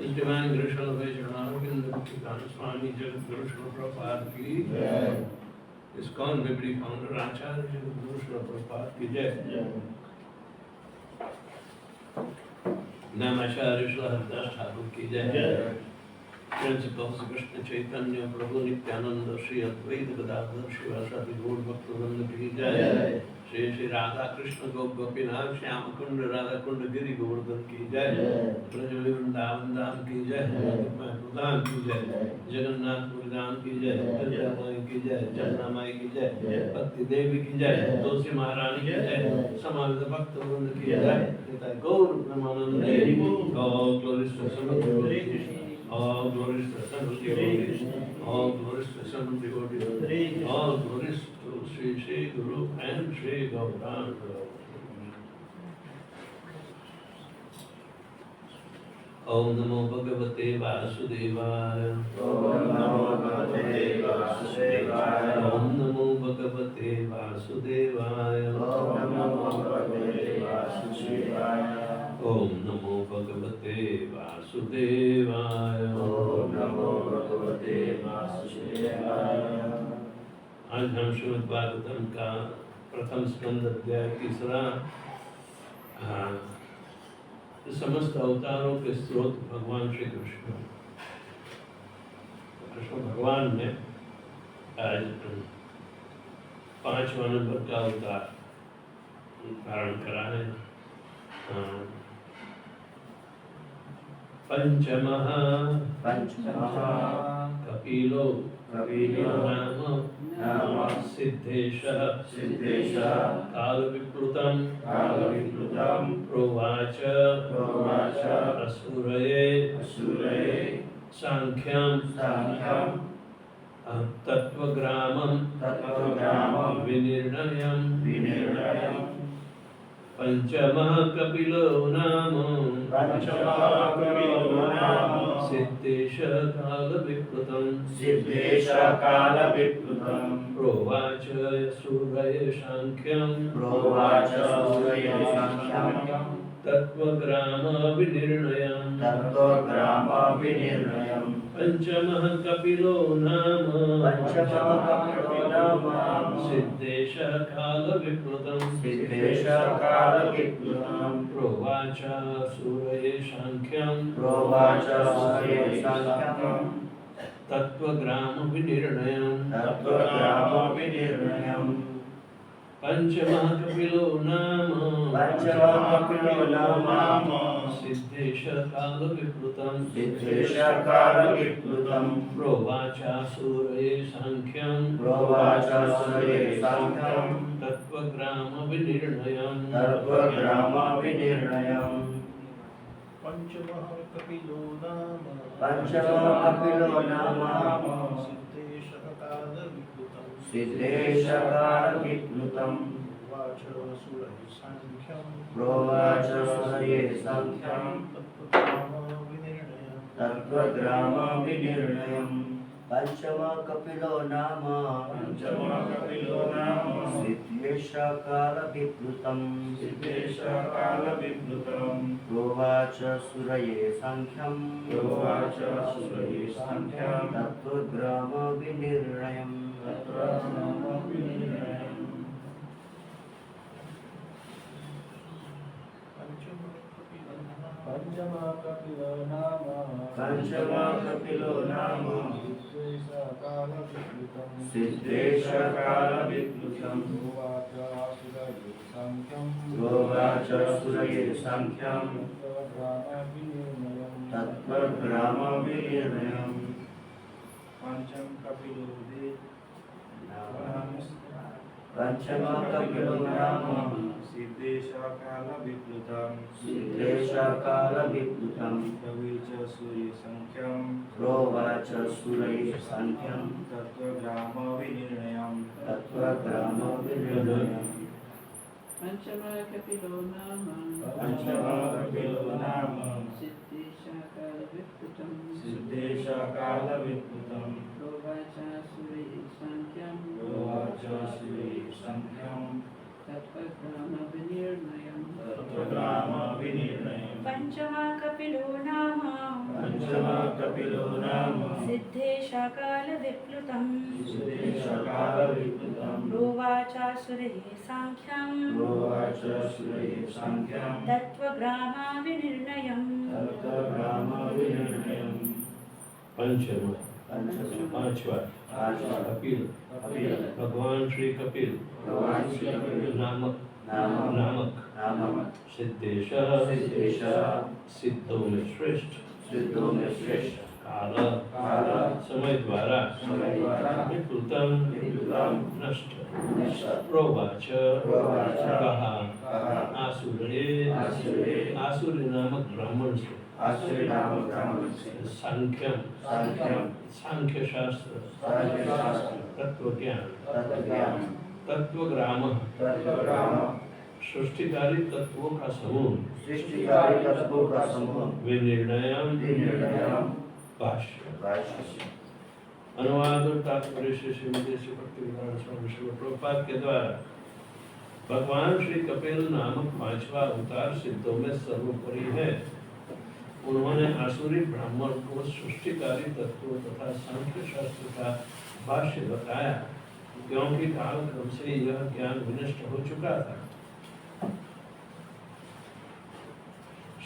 His divine grace of Swami Jagadguru Srila Prabhupada ki jai. ISKCON Memory Founder Acharya Jagadguru Srila Prabhupada ki jai. Namacharya Srila Haridas Thakur ki jai. Principals Krishna Chaitanya Prabhu Nityananda Shri Advaita Gadadhar Shivasati Gaur Bhaktivinoda ki jai. Shri Shri Radha Krishna Gopinath Shyama Kunda Radha Kunda Giri Govardhan ki jai. Brajavali Vrindavan Dham ki jai. Pradhan ki jai. Jagannath Puridan ki jai. Kalyamai ki jai. Jannamai ki jai. Bhakti Devi ki jai. Tulsi Maharani ki jai. Samavita Bhakta Vrinda ki jai. Gaur Brahmananda. All glories to Samavita. All glories to the Son of devotees. All glories to the Son of devotees. All glories to Sri Sri Guru and Sri Gauranga. Om Namo Bhagavate Vasudevaya. Om Namo Bhagavate Vasudevaya. Om Namo Bhagavate Vasudevaya. Om Namo Bhagavate Vasudevaya. Om Namo Bhagavate Vasudevaya. Om Namo Bhagavate Vasudevaya. आज हम श्रीमद् भागवतम का प्रथम स्कंद अध्याय तीसरा समस्त अवतारों के स्रोत भगवान श्री कृष्ण कृष्ण भगवान ने आज 5वां नंबर का अवतार धारण करा है। पंचमः कपिलो नाम सिद्धेशः कालविप्लुतं प्रोवाच असुरये सांख्यं तत्त्वग्रामं विनिर्णयम् पंचमः कपिलो नाम सिद्धेश कालविप्लुतं प्रोवाच सूरये सांख्यं तत्त्वग्राम विनिर्णयम् पंचमः कपिलो नाम सिद्धेश कालविप्लुतं प्रोवाच सूरये सांख्यं तत्त्वग्राम विनिर्णयम् पंचमः कपिलो नाम सिद्धेश कालविप्लुतं प्रोवाच सूरये सांख्यं तत्त्वग्राम विनिर्णयम् पंचमः कपिलो नाम सिद्धेश कालविप्लुतं प्रोवाच सूरये सांख्यं तत्त्वग्राम विनिर्णयम् पंचमः कपिलो नाम सिद्धेश कालविप्लुतं प्रोवाच सूरये सांख्यं तत्त्वग्राम विनिर्णयम् पंचमः कपिलो नाम सिद्धेश कालविप्लुतं प्रोवाच सूरये सांख्यं तत्त्वग्राम विनिर्णयम् पंचमः कपिलो नाम सिद्धेश कालविप्लुतं प्रवीच सूर्य संख्यं प्रोवाच सूरये सांख्यं तत्त्वग्राम विनिर्णयम् पंचमः कपिलो नाम सिद्धेश कालविप्लुतं प्रोवाच सूरये सांख्यं तत्त्वग्राम विनिर्णयम् पंचमः कपिलो नाम सिद्धेश कालविप्लुतं प्रोवाच सूरये सांख्यं तत्त्वग्राम विनिर्णयम् पांचवा कपिल भगवान श्री कपिल नामक सिद्धेश सिद्धों में श्रेष्ठ काल समय द्वारा विप्लुतं नष्ट प्रोवाच कहा आसुरी नामक ब्राह्मण से सांख्य शास्त्र तत्व ज्ञान तत्वग्राम सृष्टिकारी तत्वों का समूह विनिर्णयम् भाष्य अनुवाद और तात्पर्य से श्रीमती श्री भक्तिवेदांत स्वामी श्री प्रभुपाद के द्वारा भगवान श्री कपिल नामक 5वां अवतार सिद्धों में सर्वोपरि है। उन्होंने आसुरी ब्राह्मण को सृष्टिकारी तत्वों तथा सांख्य शास्त्र का भाष्य बताया, क्योंकि कालक्रम से यह ज्ञान विनष्ट हो चुका था।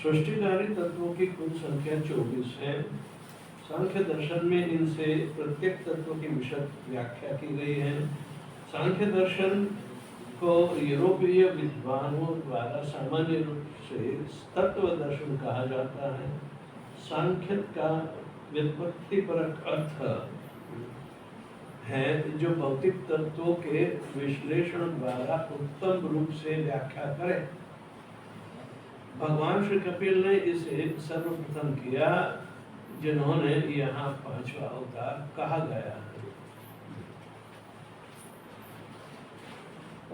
सृष्टिकारी तत्वों की कुल संख्या 24 है। सांख्य दर्शन में इनसे प्रत्येक तत्व की विशद व्याख्या की गई है। सांख्य दर्शन को यूरोपीय विद्वानों द्वारा सामान्य रूप से तत्व दर्शन कहा जाता है। सांख्य का व्युत्पत्तिपरक अर्थ है जो भौतिक तत्वों के विश्लेषण द्वारा उत्तम रूप से व्याख्या करे। भगवान श्री कपिल ने इसे सर्वप्रथम किया, जिन्होंने यहाँ पांचवा अवतार कहा गया है।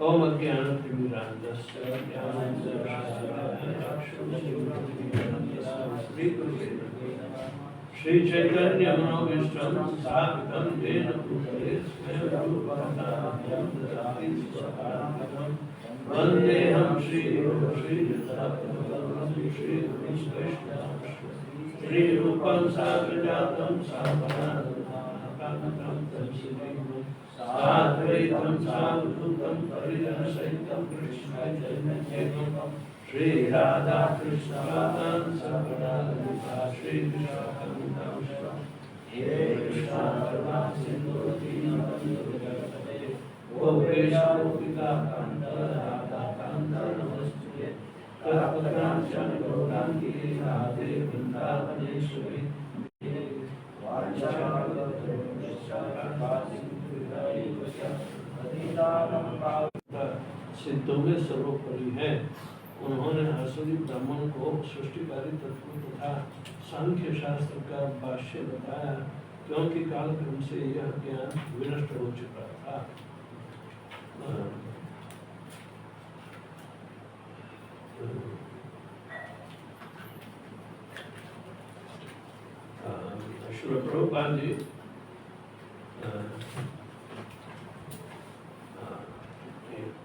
ओम अज्ञानतिमिरान्धस्य श्री चैतन्य मनोभीष्टं स्थापितं येन भूतले स्वयं रूपकथामहं ददाति स्वपदान्तं। वन्देऽहं श्रीरूपं साग्रजातं सावधानं साद्वैतं सावधूतं परिजनसहितं कृष्णचैतन्यं श्री राधा कृष्णपादान् सकला ललिता श्री विशाखान्वितांश्च हे कृष्णा करुणा सिन्धु दीनबन्धु जगत्पते गोपेश गोपिकान्त राधाकान्त नमस्तुते तत्पदाञ्चन गौराङ्गी राधे वृन्दावनेश्वरी सिद्धों में सर्वोपरि है। उन्होंने आसुरी ब्राह्मण को सृष्टिकारी तत्व तथा सांख्य शास्त्र का भाष्य बताया, क्योंकि कालक्रम से यह ज्ञान विनष्ट हो चुका था। श्री प्रभुपाद जी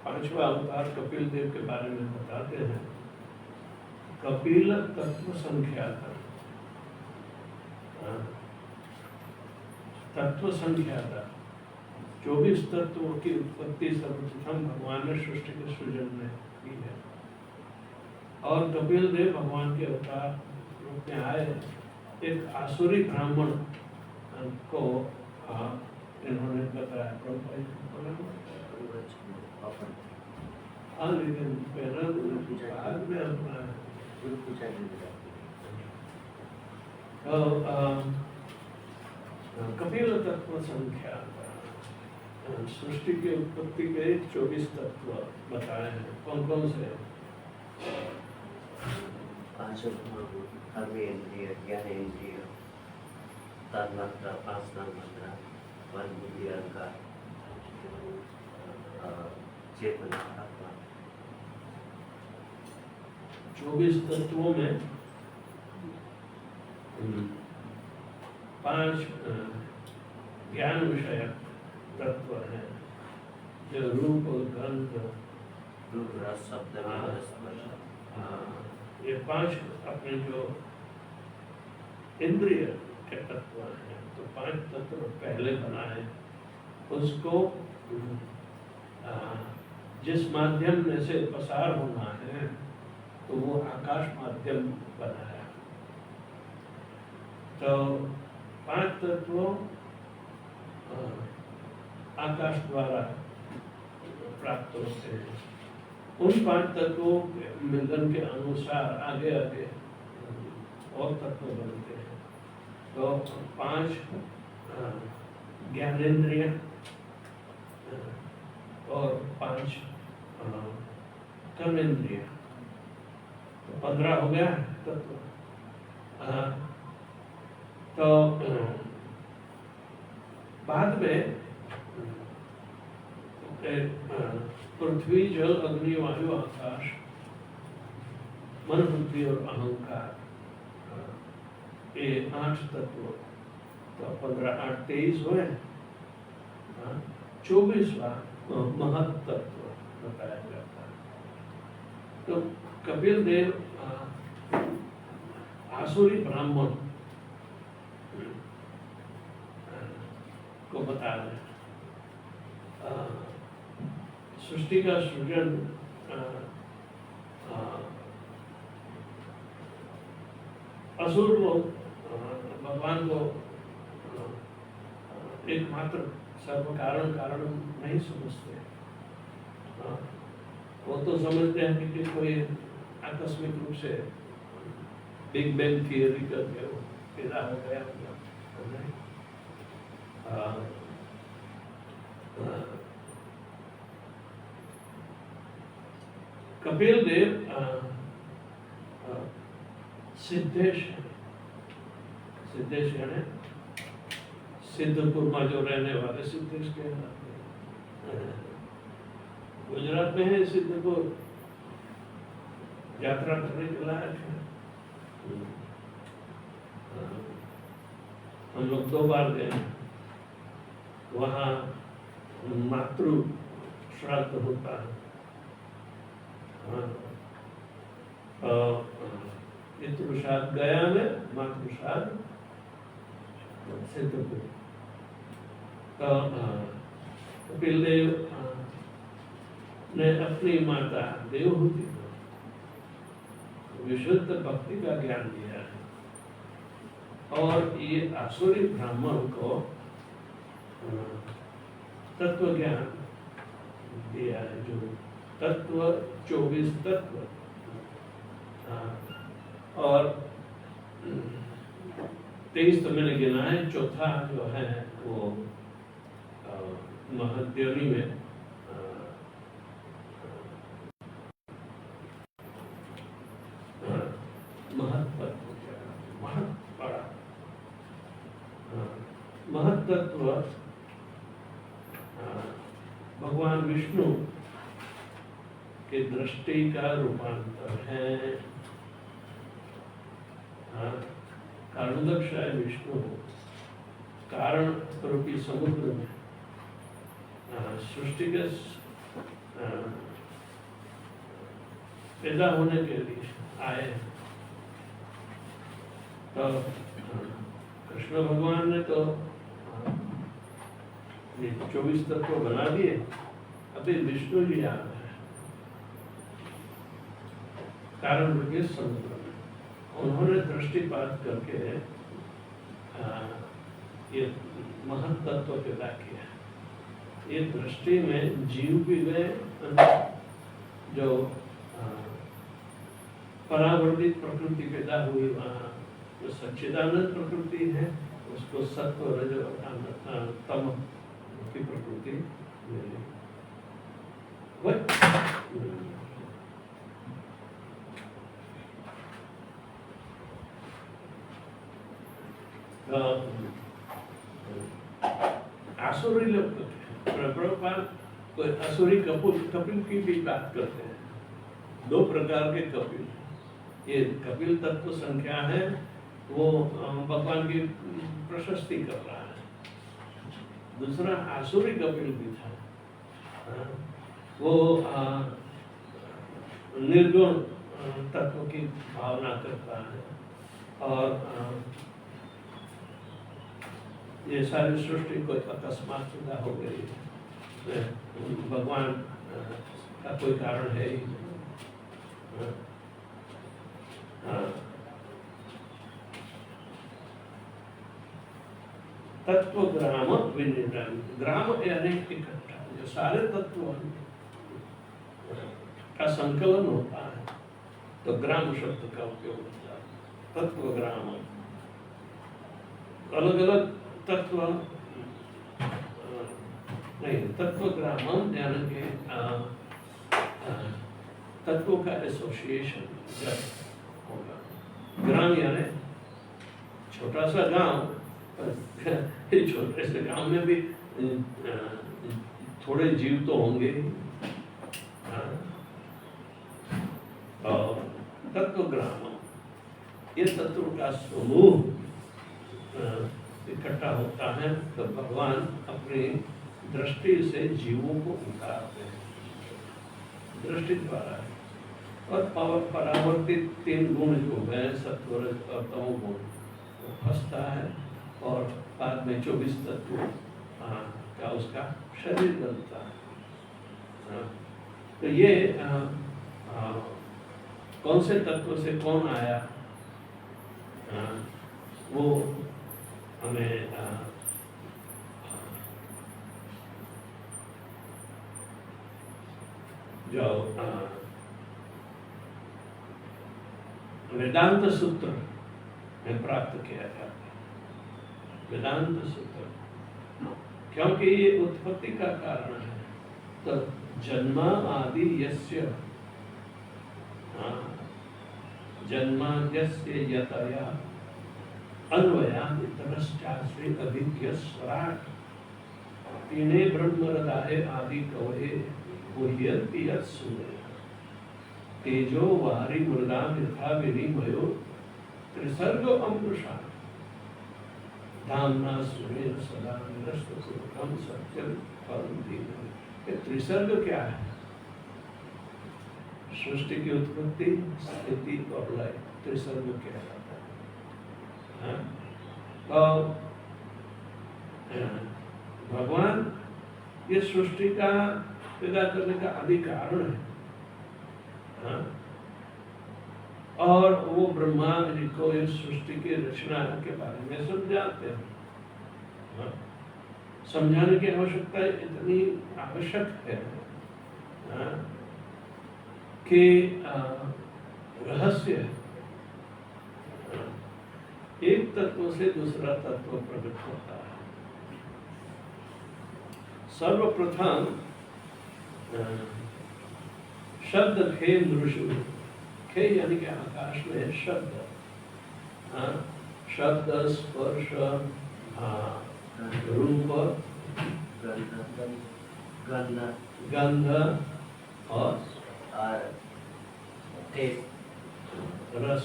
पांचवा अवतार कपिल देव के बारे में बताते हैं। कपिल तत्व संख्याता, तत्व संख्याता 24 तत्वों की उत्पत्ति सर्वप्रथम भगवान ने सृष्टि के सृजन में की है। और कपिल देव भगवान के अवतार रूप में आए। एक आसुरी ब्राह्मण को इन्होंने बताया। हाँ, लेकिन पहला बाद में अपना कपिल तत्व संख्या सृष्टि की उत्पत्ति के 24 तत्व बताए हैं। कौन कौन से? कर्मेंद्रिय, ज्ञानेंद्रिय, तन्मात्रा, पांच तन्मात्रा, मन, बुद्धि, अहंकार, चेतना, आत्मा। 24 तत्वों में 5 ज्ञान विषय तत्व हैं, जो रूप, गंध, रूप, रस, शब्द, स्पर्श। ये 5 अपने जो इंद्रिय के तत्व हैं, तो 5 तत्व पहले बनाए। उसको जिस माध्यम में से पसार होना है, तो वो आकाश माध्यम बनाया। तो 5 तत्वों आकाश द्वारा प्राप्त होते हैं। उन 5 तत्वों के मिलन के अनुसार आगे आगे और तत्व बनते हैं। तो 5 ज्ञानेंद्रिय और 5 कर्मेंद्रिय, तो 15 हो गया तत्व। तो बाद में पृथ्वी, जल, अग्नि, वायु, आकाश, मन, बुद्धि और अहंकार, ये 8 तत्व। तो 15, 8, 23 हुए। 24वां महत तत्व बताया जाता है। तो कपिल देव आसुरी ब्राह्मण को बता रहे। सृष्टि का सृजन असुर लोग भगवान को एकमात्र सर्व कारण कारण नहीं समझते। हाँ, वो तो समझते हैं कि कोई आकस्मिक रूप से बिग बैंग थियरी करके वो पैदा हो गया। कपिल देव सिद्धेश यानी सिद्धपुर में जो रहने वाले सिद्धेश के गुजरात में है सिद्धपुर, यात्रा करने के लायक है। हम लोग 2 बार गए, वहाँ मातृ श्राद्ध होता है। पितृ श्राद्ध गया में, मातृ श्राद्ध सिद्धपुर। कपिल देव ने अपनी माता देवहूति को विशुद्ध भक्ति का ज्ञान दिया है और ये आसुरी ब्राह्मण को तत्व ज्ञान दिया है। जो तत्व 24 तत्व और 23 तो मैंने गिना है, चौथा जो है वो महद्योनि में महत्तत्व भगवान विष्णु के दृष्टि का रूपांतर है। कारणोदक विष्णु कारण रूपी समुद्र में सृष्टि के पैदा होने के लिए आए। तो कृष्ण भगवान ने तो ये 24 तत्व बना दिए, अभी विष्णु जी आ रहे हैं कारण रूपी समुद्र में। उन्होंने दृष्टिपात करके ये महत्तत्व पैदा किया। ये दृष्टि में जीव भी गए, जो परावर्तित प्रकृति पैदा हुई, वहाँ जो सच्चिदानंद प्रकृति है उसको सत्व रज और तम की प्रकृति मिली। आसुरी लोग प्रभुपाद कोई असुरी कपिल की भी बात करते हैं। 2 प्रकार के कपिल, ये कपिल तत्व संख्या है, वो भगवान की प्रशस्ति कर रहा है। दूसरा आसुरी कपिल भी था, वो निर्गुण तत्व की भावना करता है और ये सारी सृष्टि कोई अकस्मात पैदा हो गई, भगवान का कोई कारण है ही नहीं। तत्व ग्राम विनिर्णय, ग्राम यानी इकट्ठा, जो सारे तत्व का संकलन होता है तो ग्राम शब्द का उपयोग होता है। तत्व ग्राम, अलग अलग तत्व नहीं, तत्व ग्राम यानी कि तत्वों का एसोसिएशन जब होगा। ग्राम यानी छोटा सा गांव, छोटे से गांव में भी थोड़े जीव तो होंगे। और तत्व ग्राम, ये तत्व का समूह इकट्ठा होता है तो भगवान अपनी दृष्टि से जीवों को उतारते हैं, दृष्टि द्वारा। और परावर्तित 3 गुण जो है सत्व रज और तमोगुण, वो फंसता है और बाद में 24 तत्व का उसका शरीर बनता है। तो ये कौन से तत्व से कौन आया, वो हमें जो वेदांत सूत्र में प्राप्त किया जाता है। वेदांत सूत्र, क्योंकि ये उत्पत्ति का कारण है। तो जन्म आदि यस्य, जन्माद्यस्य यतया अन्वयादितरश्चास्त्रे अभिज्ञ स्वराट तीने ब्रह्मरदाय आदि कवये गुह्यन्ति यत्सूर्यः तेजो वारि मृदां यथा विनिमयो त्रिसर्ग अमृषा धाम्ना स्मरेण सदा निरस्तकुरुकं सत्यं परं धीमहि। ये त्रिसर्ग क्या है? सृष्टि की उत्पत्ति, स्थिति और लय, त्रिसर्ग क्या है? तो भगवान ये सृष्टि का पैदा करने का आदि कारण है। और वो ब्रह्मा जी को इस सृष्टि की रचना के बारे में समझाते हैं। समझाने की आवश्यकता इतनी आवश्यक है कि रहस्य एक तत्व से दूसरा तत्व प्रकट होता है। सर्वप्रथम शब्द खे दृश्य, खे यानी कि आकाश में शब्द, शब्द स्पर्श रूप गंध और रस,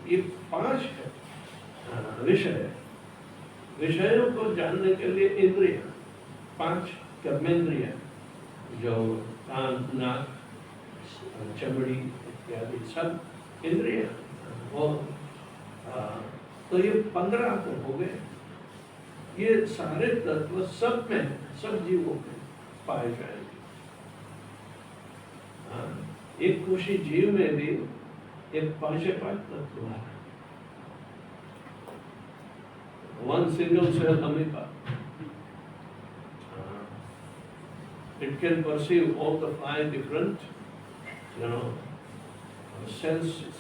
ये 5 विषयों को जानने के लिए इंद्रिय, 5 कर्मेंद्रिय जो कान, नाक, चमड़ी इत्यादि सब इंद्रिय, और तो ये 15 तो हो गए। ये सारे तत्व सब में, सब जीवों में पाए जाएंगे। एक कोशी जीव में भी एक 5 तत्व है। One single cell amoeba, it can perceive all the 5 different, senses.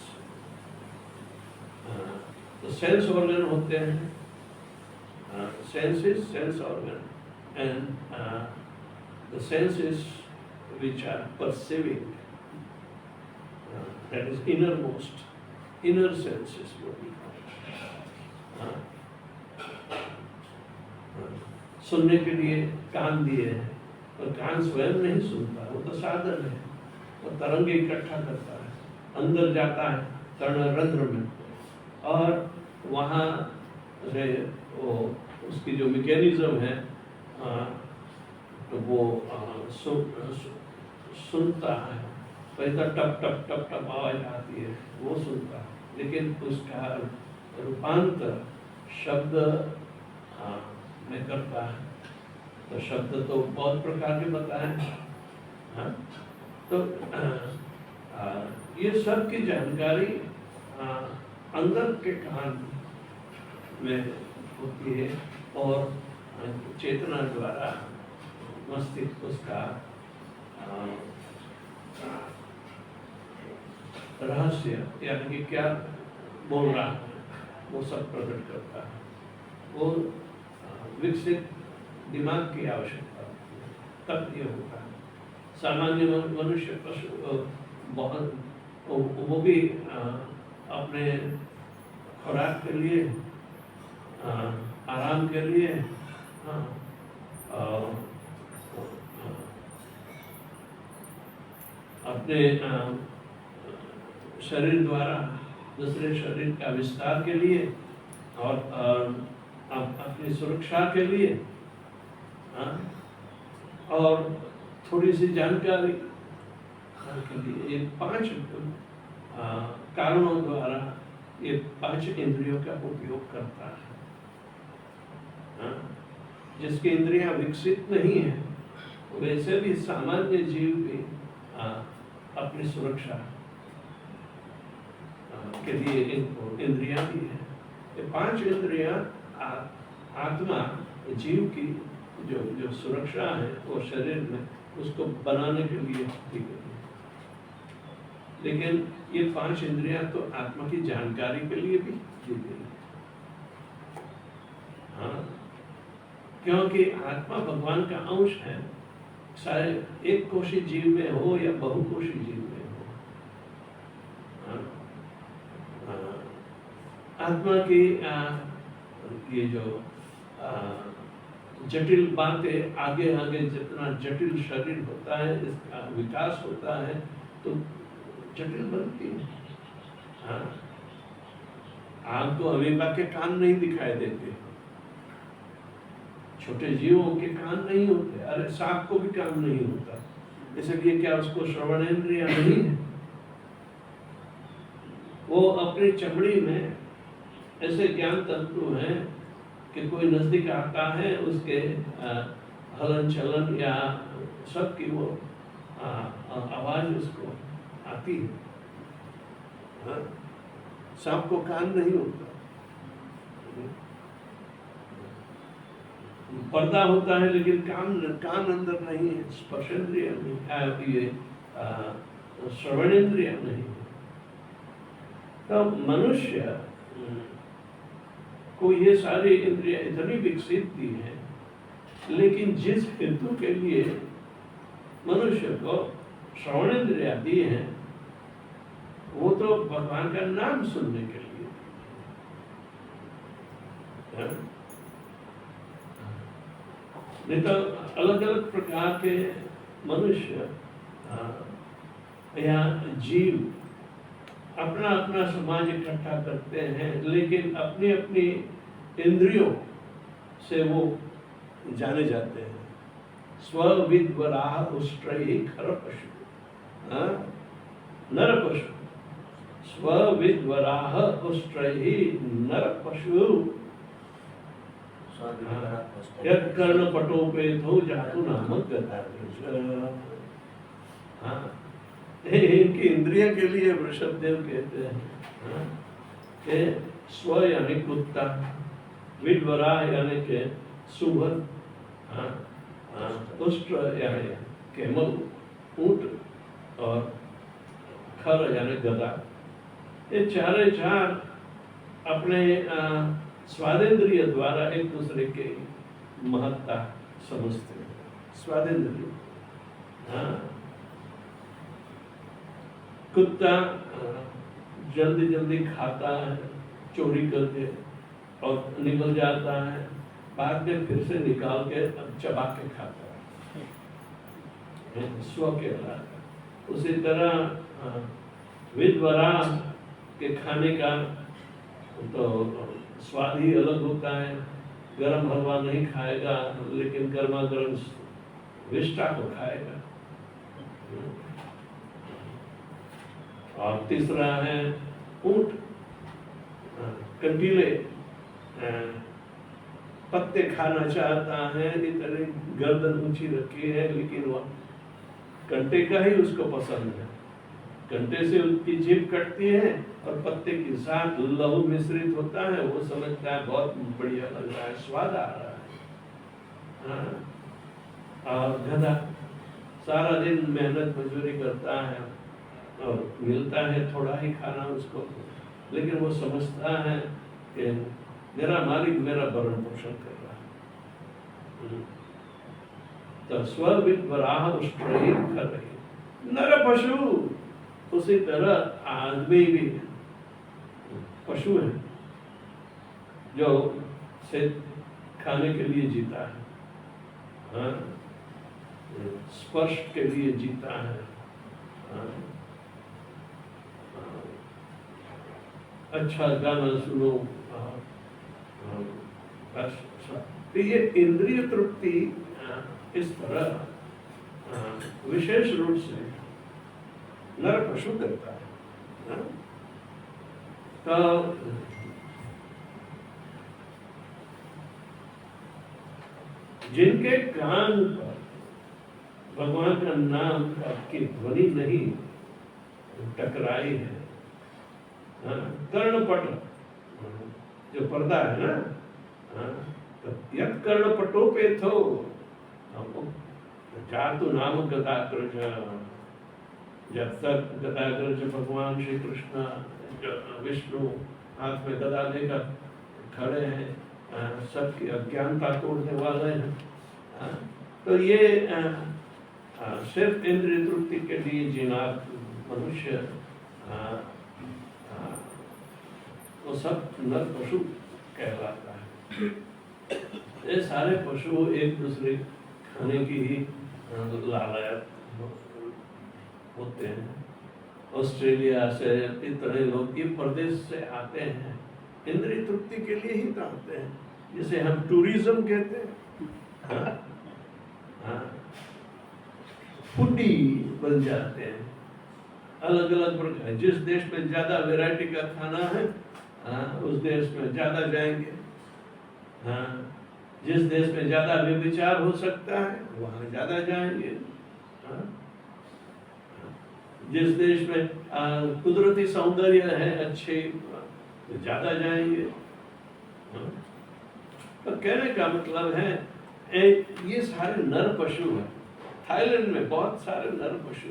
The sense organ होते हैं, senses, sense organ, and the senses which are perceiving, that is innermost, inner senses what we call it. सुनने के लिए कान दिए हैं, और कान स्वयं नहीं सुनता, वो तो साधन है। वो तरंग इकट्ठा करता है, अंदर जाता है कर्णरंध्र में, और वहाँ से वो उसकी जो मैकेनिज्म है तो वो सुनता है। पहले टप टप टप टप आवाज आती है, वो सुनता है, लेकिन उसका रूपांतर शब्द में करता है। तो शब्द तो बहुत प्रकार के बताए हैं। तो ये सब की जानकारी अंदर के कान में होती है, और चेतना द्वारा मस्तिष्क उसका रहस्य यानी कि क्या बोल रहा है वो सब प्रकट करता है। वो विकसित दिमाग की आवश्यकता तब ये होता है। सामान्य मनुष्य पशु बहुत वो भी अपने खुराक के लिए, आराम के लिए, अपने शरीर द्वारा दूसरे शरीर का विस्तार के लिए, और अपनी सुरक्षा के लिए, और थोड़ी सी जानकारी के लिए, ये 5 कारणों द्वारा ये 5 इंद्रियों का उपयोग करता है। जिसकी इंद्रियां विकसित नहीं है, वैसे भी सामान्य जीव भी अपनी सुरक्षा के लिए इनको इंद्रियां दी है। ये 5 इंद्रियां आत्मा जीव की जो जो सुरक्षा है वो शरीर में उसको बनाने के लिए की गई है। लेकिन ये 5 इंद्रियां तो आत्मा की जानकारी के लिए भी दी गई है। हाँ, क्योंकि आत्मा भगवान का अंश है, चाहे एक कोशी जीव में हो या बहुकोशी जीव में हो। आत्मा की ये जो जटिल बातें आगे आगे जितना जटिल शरीर होता है, इसका विकास होता है तो जटिल बनती है। हाँ, आग को अमीबा के कान नहीं दिखाई देते, छोटे जीवों के कान नहीं होते, अरे सांप को भी कान नहीं होता, इसलिए क्या उसको श्रवणेंद्रिय नहीं है? वो अपनी चमड़ी में ऐसे ज्ञान तंतु हैं कि कोई नजदीक आता है उसके हलन चलन या सब की वो आवाज उसको आती है। हाँ? सांप को कान नहीं होता, पर्दा होता है लेकिन कान अंदर नहीं है, स्पर्शेंद्रिय नहीं, ये श्रवणेंद्रिय नहीं है। तो मनुष्य को ये सारी इंद्रियां इतनी विकसित दी है, लेकिन जिस हेतु के लिए मनुष्य को श्रवणेंद्रियां दी है वो तो भगवान का नाम सुनने के लिए है। नहीं तो अलग अलग प्रकार के मनुष्य या जीव अपना अपना समाज इकट्ठा करते हैं, लेकिन अपनी अपनी इंद्रियों से वो जाने जाते हैं। स्वविद्वराह उष्ट्रैः खर पशु नर पशु, स्वविद्वराह उष्ट्रैः नर पशु यत् कर्णपटोपेतो जातु नाम गता। हाँ, इनकी इंद्रिय के लिए वृषभदेव कहते हैं कि स्व यानी कुत्ता, विद्वरा यानी के सुवर, उष्ट्र यानी कैमल ऊंट, और खर यानी गधा। ये चारे चार अपने स्वादेंद्रिय द्वारा एक दूसरे के महत्ता समझते हैं। स्वादेंद्रिय, हाँ, कुत्ता जल्दी जल्दी खाता है, चोरी करके और निकल जाता है, बाद में फिर से निकाल के चबा के खाता है, स्व के अलावा। उसी तरह विद्वरा के खाने का तो स्वाद ही अलग होता है। गरम हलवा नहीं खाएगा, लेकिन गर्मा गर्म विष्टा को खाएगा। और तीसरा है ऊंट, कंटीले पत्ते खाना चाहता है, इतनी गर्दन ऊंची रखी है, लेकिन वह कंटे का ही उसको पसंद है। कंटे से उसकी जीभ कटती है और पत्ते के साथ लहू मिश्रित होता है, वो समझता है बहुत बढ़िया लग रहा है, स्वाद आ रहा है। और गधा सारा दिन मेहनत मजदूरी करता है और मिलता है थोड़ा ही खाना उसको, लेकिन वो समझता है कि मेरा मालिक मेरा भरण पोषण कर रहा है। तो स्वविद्वराह उष्ट्रैः खरैः नर पशु। उसी तरह आदमी भी पशु है जो से खाने के लिए जीता है, हाँ? स्पर्श के लिए जीता है, हाँ? अच्छा गाना सुनो, तो ये इंद्रिय तृप्ति इस तरह विशेष रूप से नर पशु करता है। तो जिनके कान पर भगवान का नाम की ध्वनि नहीं टकराई है, कर्णपट जो पर्दा है ना, तो यत् कर्णपटोपेतो जातु नाम गदाग्रज, जब तक गदाग्रज भगवान श्री कृष्ण विष्णु हाथ में गदा लेकर खड़े हैं, सबकी अज्ञानता तोड़ने वाले हैं। तो ये सिर्फ इंद्रिय तृप्ति के लिए जीना मनुष्य, वो सब नर पशु कहलाता है। ये सारे पशु एक दूसरे खाने की ही लालयत होते हैं। ऑस्ट्रेलिया से इतने लोग ये प्रदेश से आते हैं, इंद्रिय तृप्ति के लिए ही आते हैं, जिसे हम टूरिज्म कहते हैं। फूडी बन जाते हैं, अलग अलग प्रकार। जिस देश में ज्यादा वैरायटी का खाना है, उस देश में ज्यादा जाएंगे। जिस देश में ज्यादा व्यभिचार हो सकता है, वहां ज्यादा जाएंगे। जिस देश में कुदरती सौंदर्य है अच्छे, तो ज्यादा जाएंगे। तो कहने का मतलब है ये सारे नर पशु हैं। थाईलैंड में बहुत सारे नर पशु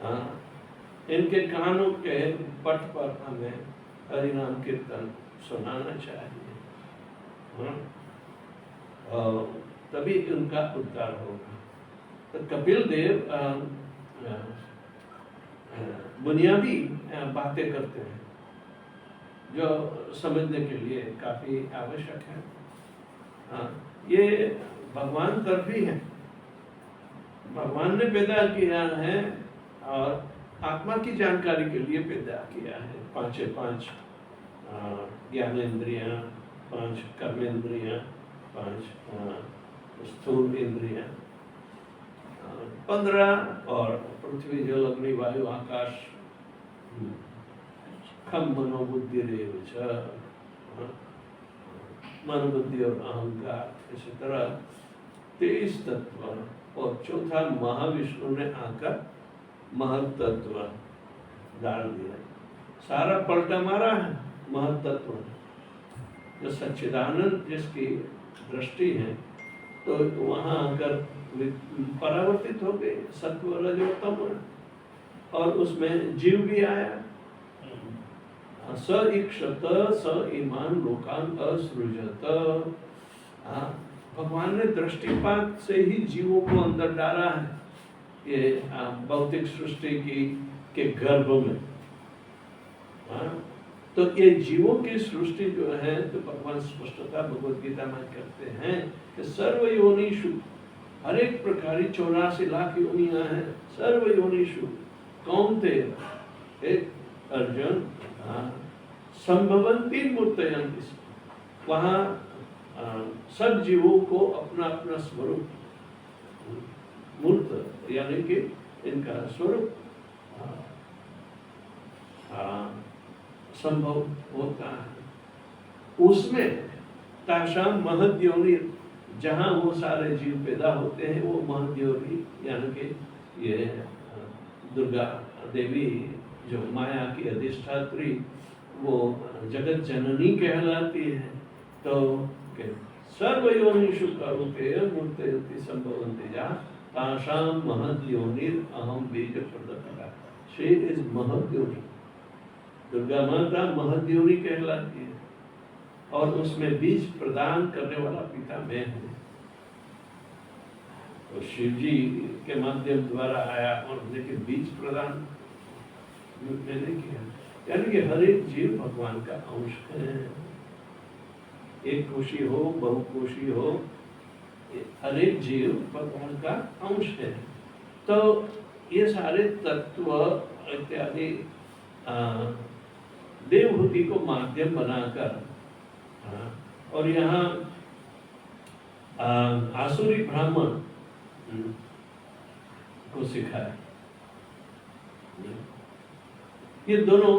हैं। इनके कानों के पट पर हमें हरिनाम कीर्तन सुनाना चाहिए, और तभी उनका उद्धार होगा। तो कपिल देव बुनियादी बातें करते हैं जो समझने के लिए काफी आवश्यक है। ये भगवान तरफी है, भगवान ने पैदा किया है और आत्मा की जानकारी के लिए पैदा किया है। 5 ज्ञानेंद्रियां, 5 कर्मेंद्रियां, 5 स्थूल इंद्रियां, 15 और पृथ्वी जल अग्नि वायु आकाश, खम मनोबुद्धि रेव च, मनोबुद्धि और अहंकार। इसी तरह 23 तत्व, और चौथा महाविष्णु ने आकर महत्तत्व डाल दिया। सारा पलटा मारा है महत्तत्व ने। जो सच्चिदानंद जिसकी दृष्टि है, तो वहां आकर परावर्तित हो गए सत्व रजोतम, और उसमें जीव भी आया। स इक्षत स ईमान लोकान असृजत। भगवान ने दृष्टिपात से ही जीवों को अंदर डाला है ये भौतिक सृष्टि के गर्भ में। तो ये जीवों की सृष्टि जो है, तो भगवान स्पष्टता भगवद गीता में कहते हैं कि सर्व योनिषु, हर एक प्रकार 84 लाख योनियां हैं। सर्व योनिषु कौन्तेय, एक अर्जुन, संभवंती मूर्तयन्ति, वहाँ सब जीवों को अपना अपना स्वरूप, मूर्त यानी कि इनका स्वरूप संभव होता है। उसमें ताशाम महद्योनि, जहाँ वो सारे जीव पैदा होते हैं, वो महद्योनि यानी कि ये दुर्गा देवी जो माया की अधिष्ठात्री, वो जगत जननी कहलाती है। तो सर्वयोनिषु करुते मूर्तयन्ति संभवन्ति जा तासाम महद्योनिर अहम बीज प्रदत्ता। शी इज महद्योनि, दुर्गा माता महद्योनि कहलाती है, और उसमें बीज प्रदान करने वाला पिता मैं हूँ। तो शिव जी के माध्यम द्वारा आया, और लेकिन बीज प्रदान मैंने किया। यानी कि हर एक जीव भगवान का अंश है। एक कोशी हो, बहुकोशी हो, हर एक जीव भगवान का अंश है। तो ये सारे तत्व इत्यादि देवहूति को माध्यम बनाकर, और यहाँ आसुरी ब्राह्मण को सिखाया। ये दोनों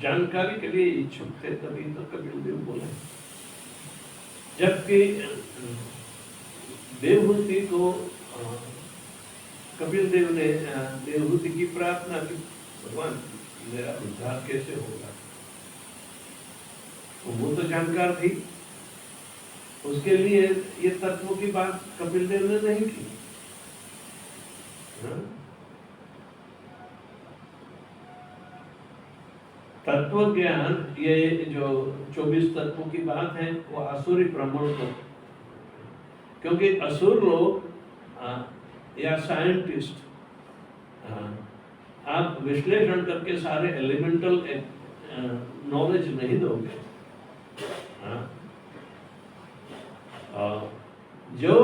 जानकारी के लिए इच्छुक थे, तभी तो कपिल देव बोले। जबकि देवहूति को कपिल देव ने देवहूति की प्रार्थना की, भगवान मेरा उद्धार कैसे होगा। वो तो जानकार थी, उसके लिए ये तत्वों की बात कपिल देव ने नहीं की। हाँ? तत्व ज्ञान, ये जो 24 तत्वों की बात है वो आसुरी ब्राह्मण को, क्योंकि असुर लोग या साइंटिस्ट आप विश्लेषण करके सारे एलिमेंटल नॉलेज नहीं दोगे। जो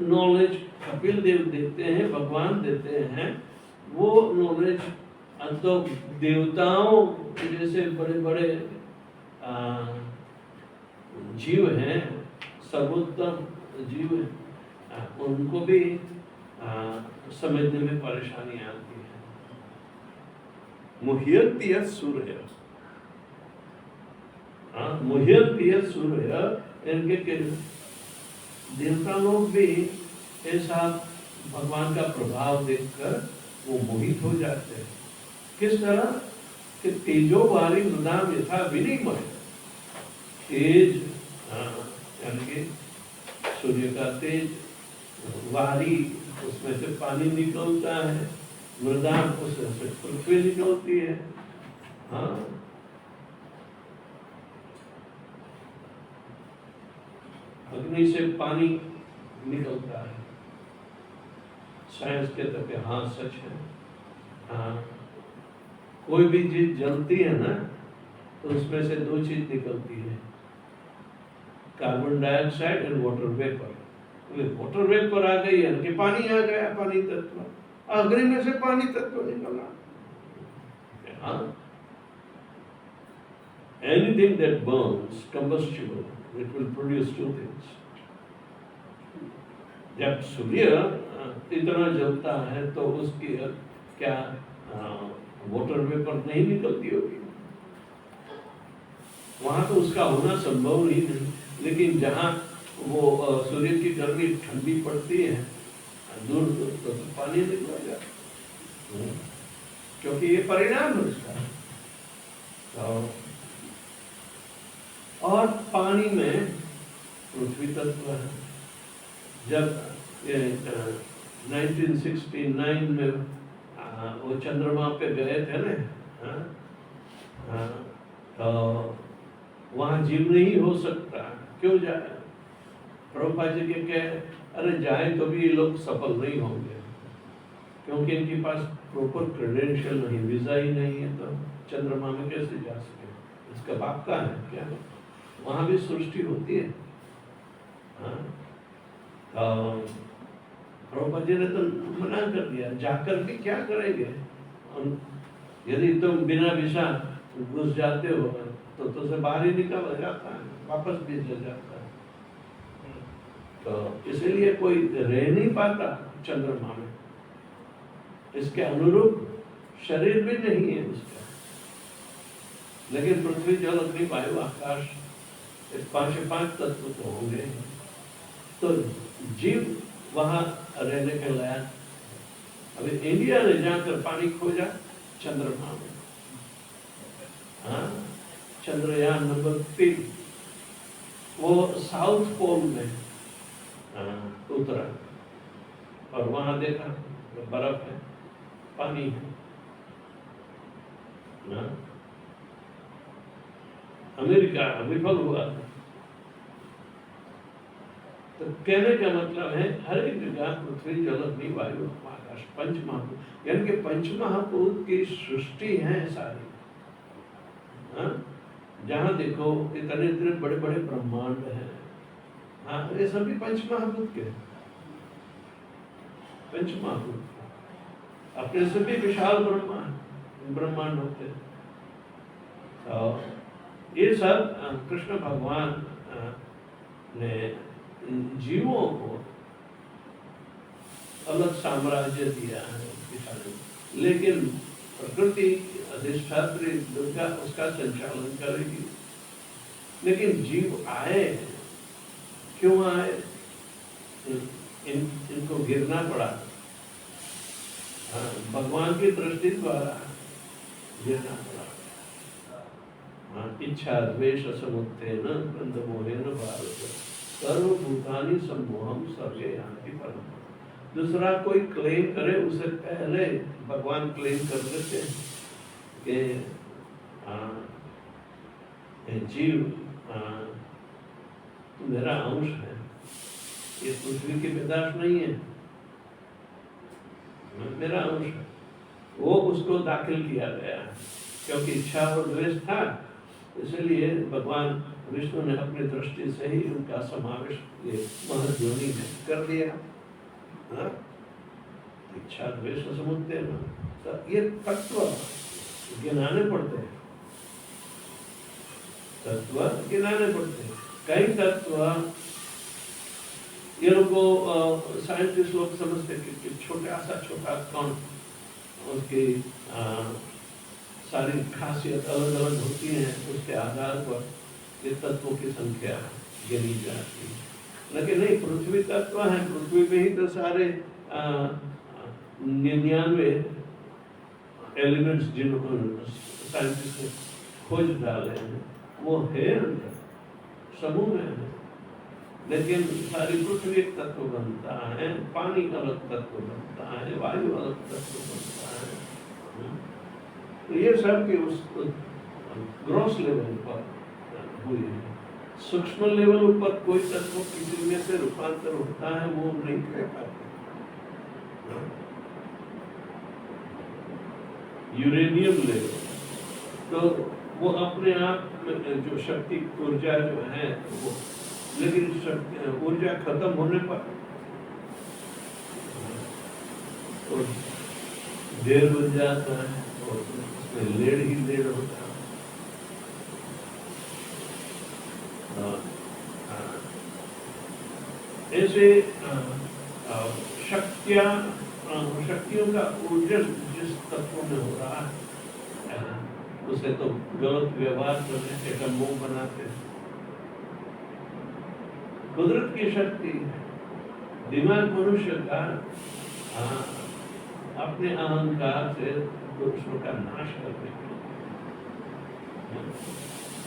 नॉलेज कपिल देव देते हैं, भगवान देते हैं, वो नॉलेज तो देवताओं जैसे बड़े बड़े जीव हैं, सर्वोत्तम जीव हैं, उनको भी समझने में परेशानी आती है। मुह्यन्ति यत् सूर्य, मुह्यन्ति यत् सूर्य, इनके देवता लोग भी ऐसा भगवान का प्रभाव देखकर वो मोहित हो जाते हैं। किस तरह कि तेजो वारी मृदाम यथा विनिमय, तेज यानी कि सूर्य का तेज, वारी उसमें से पानी निकलता है, मृदाम उसमें से पृथ्वी निकलती है। हाँ, अग्नि से पानी निकलता है। साइंस कहते हैं हाँ सच है। हाँ, कोई भी चीज जलती है ना तो उसमें से दो चीज निकलती है, carbon dioxide and water vapour. Water vapour आ गई है कि पानी आ गया, पानी तत्व, अग्नि में से पानी तत्व निकला। हाँ, anything that burns combustible, it will produce two things. जब सूर्य इतना जलता है तो उसकी क्या वाटर वेपर नहीं निकलती होगी? वहां तो उसका होना संभव ही नहीं। लेकिन जहाँ वो सूर्य की गर्मी ठंडी पड़ती है दूर दूर तो पानी निकलेगा, क्योंकि ये परिणाम है उसका। और पानी में पृथ्वी तत्व है। जब 1969 में वो चंद्रमा पे गए थे ना, तो वहाँ जीव नहीं हो सकता, क्यों जाए? प्रभुपाद जी के कहे अरे जाए तो भी ये लोग सफल नहीं होंगे, क्योंकि इनके पास प्रॉपर क्रेडेंशियल नहीं, वीजा ही नहीं है, तो चंद्रमा में कैसे जा सके? इसका बाप का है क्या? वहाँ भी सृष्टि होती है। प्रभुपाद जी ने तो मना कर दिया, जाकर के क्या करेंगे? यदि तुम बिना वीजा घुस जाते हो तो से बाहर ही निकल जाता है, वापस भी चल जाता है। तो इसीलिए कोई रह नहीं पाता चंद्रमा में, इसके अनुरूप शरीर भी नहीं है उसका। लेकिन पृथ्वी, जल, अग्नि, वायु, आकाश, इस 5 तत्व तो होंगे, तो जीव वहां रहने के लायक। अभी इंडिया ने जाकर पानी खोजा चंद्रमा में, चंद्रयान नंबर 3, वो साउथ पोल में उतरा और वहां देखा बर्फ है, पानी है। अमेरिका विफल हुआ। तो कहने का मतलब है हर एक जगह पृथ्वी, जल, अग्नि, वायु, आकाश, पंचमहाभूत, यानी कि पंचमहाभूत की सृष्टि है सारी। जहाँ देखो इतने इतने बड़े बड़े ब्रह्मांड हैं, ये सभी पंचमहाभूत के, पंचमहाभूत अपने से भी विशाल ब्रह्मांड होते हैं। तो ये सब कृष्ण भगवान ने जीवों को अलग साम्राज्य दिया है, लेकिन प्रकृति अधिष्ठात्री दुर्गा उसका संचालन करेगी। लेकिन जीव आए, क्यों आए? इनको गिरना पड़ा, भगवान की दृष्टि द्वारा गिरना पड़ा। इच्छा द्वेष समुत्थेन बंधमोहेन भारत। सर्वभूतानि सम्मोहम सर्वे यान्ति परम। दूसरा कोई क्लेम करे उससे पहले भगवान क्लेम कर देते हैं कि जीव तू मेरा अंश है, ये पृथ्वी की पैदाश नहीं है, मेरा अंश है। वो उसको दाखिल किया गया क्योंकि इच्छा और द्वेष था, इसलिए भगवान विष्णु ने अपनी दृष्टि से ही उनका समावेश ये महद्योनि में कर दिया। हाँ? इच्छा द्वेष समुद्र में तो ये तत्व गिनाने पड़ते हैं, तत्व गिनाने पड़ते हैं। कई तत्व ये लोग साइंटिस्ट लोग समझते कि छोटा कण उसकी सारी खासियत अलग अलग होती है, उसके आधार पर ये तत्वों की संख्या गिनी जाती है। लेकिन नहीं, पृथ्वी तत्व है, पृथ्वी में ही तो सारे 99 एलिमेंट्स जिनको साइंटिस्ट ने खोज डाले हैं वो है समूह में है। लेकिन सारी पृथ्वी एक तत्व बनता है, पानी अलग तत्व बनता है, वायु अलग तत्व बनता है। तो ये सब की उस ग्रॉस लेवल पर हुई है। सूक्ष्म लेवल पर कोई तत्व किसी में से रूपांतर होता है वो नहीं कह पाते। यूरेनियम लेवल तो वो अपने आप जो शक्ति ऊर्जा जो है वो, लेकिन ऊर्जा खत्म होने पर तो देर बन जाता है और उसमें लेड ही लेड होता है। ऐसे शक्तियों का ऊर्जन जिस तत्व में हो रहा है उसे तो गलत व्यवहार करने से डम्बों बनाते हैं। कुदरत की शक्ति दिमाग मनुष्य का अपने अहंकार से पुरुषों का नाश करने के लिए।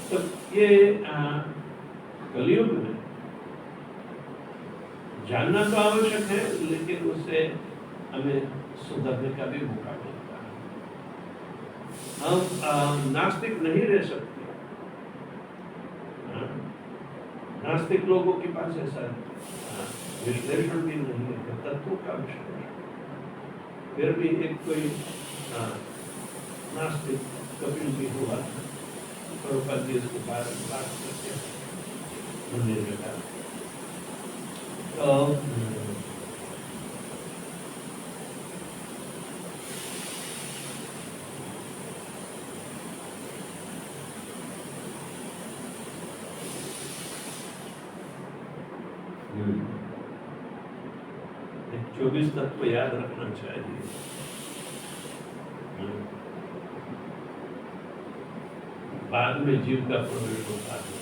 तो ये कलयुग में जानना तो आवश्यक है, लेकिन उससे हमें सुधरने का भी मौका मिलता है। हम नास्तिक नहीं रह सकते। नास्तिक लोगों के पास ऐसा विश्लेषण भी नहीं है, तत्वों का विश्लेषण। फिर भी एक कोई नास्तिक कपिल भी हुआ, प्रभुपाद जी इसके बारे में बात करते हैं। उन्होंने कहा एक 24 तत्व याद रखना चाहिए। बाद में जीव का प्रवेश होता है।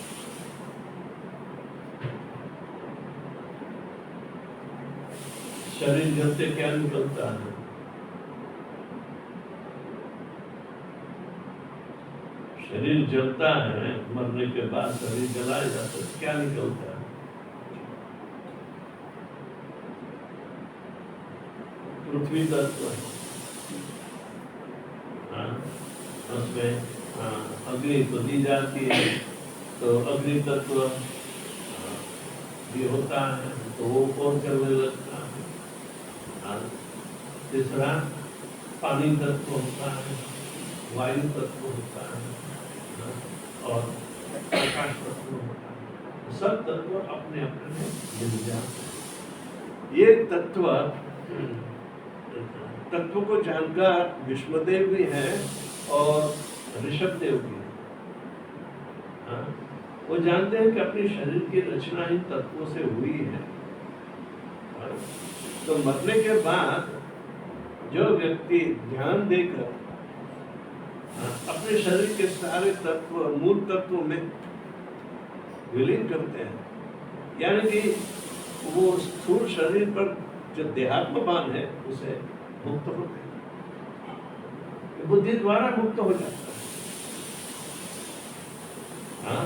शरीर जलते क्या निकलता है? शरीर जलता है, मरने के बाद शरीर जलाया जाता है, क्या निकलता है? पृथ्वी तत्व है। उसमें अग्नि तो दी जाती है, तो अग्नि तत्व भी होता है, तो वो कौन चलने लगता है। तीसरा पानी तत्व होता है, वायु तत्व होता है और प्रकाश तत्व होता है। सब तत्व अपने अपने मिल जाते हैं। ये तत्व को जानकर विष्णुदेव भी है और ऋषभदेव भी है। वो जानते हैं कि अपने शरीर की रचना इन तत्वों से हुई है। तो मरने के बाद जो व्यक्ति ध्यान देकर अपने शरीर के सारे तत्व मूल तत्वों में विलीन करते हैं, यानी कि वो स्थूल शरीर पर जो देहात्म भान है उसे मुक्त होते हैं, बुद्धि द्वारा मुक्त हो जाता है।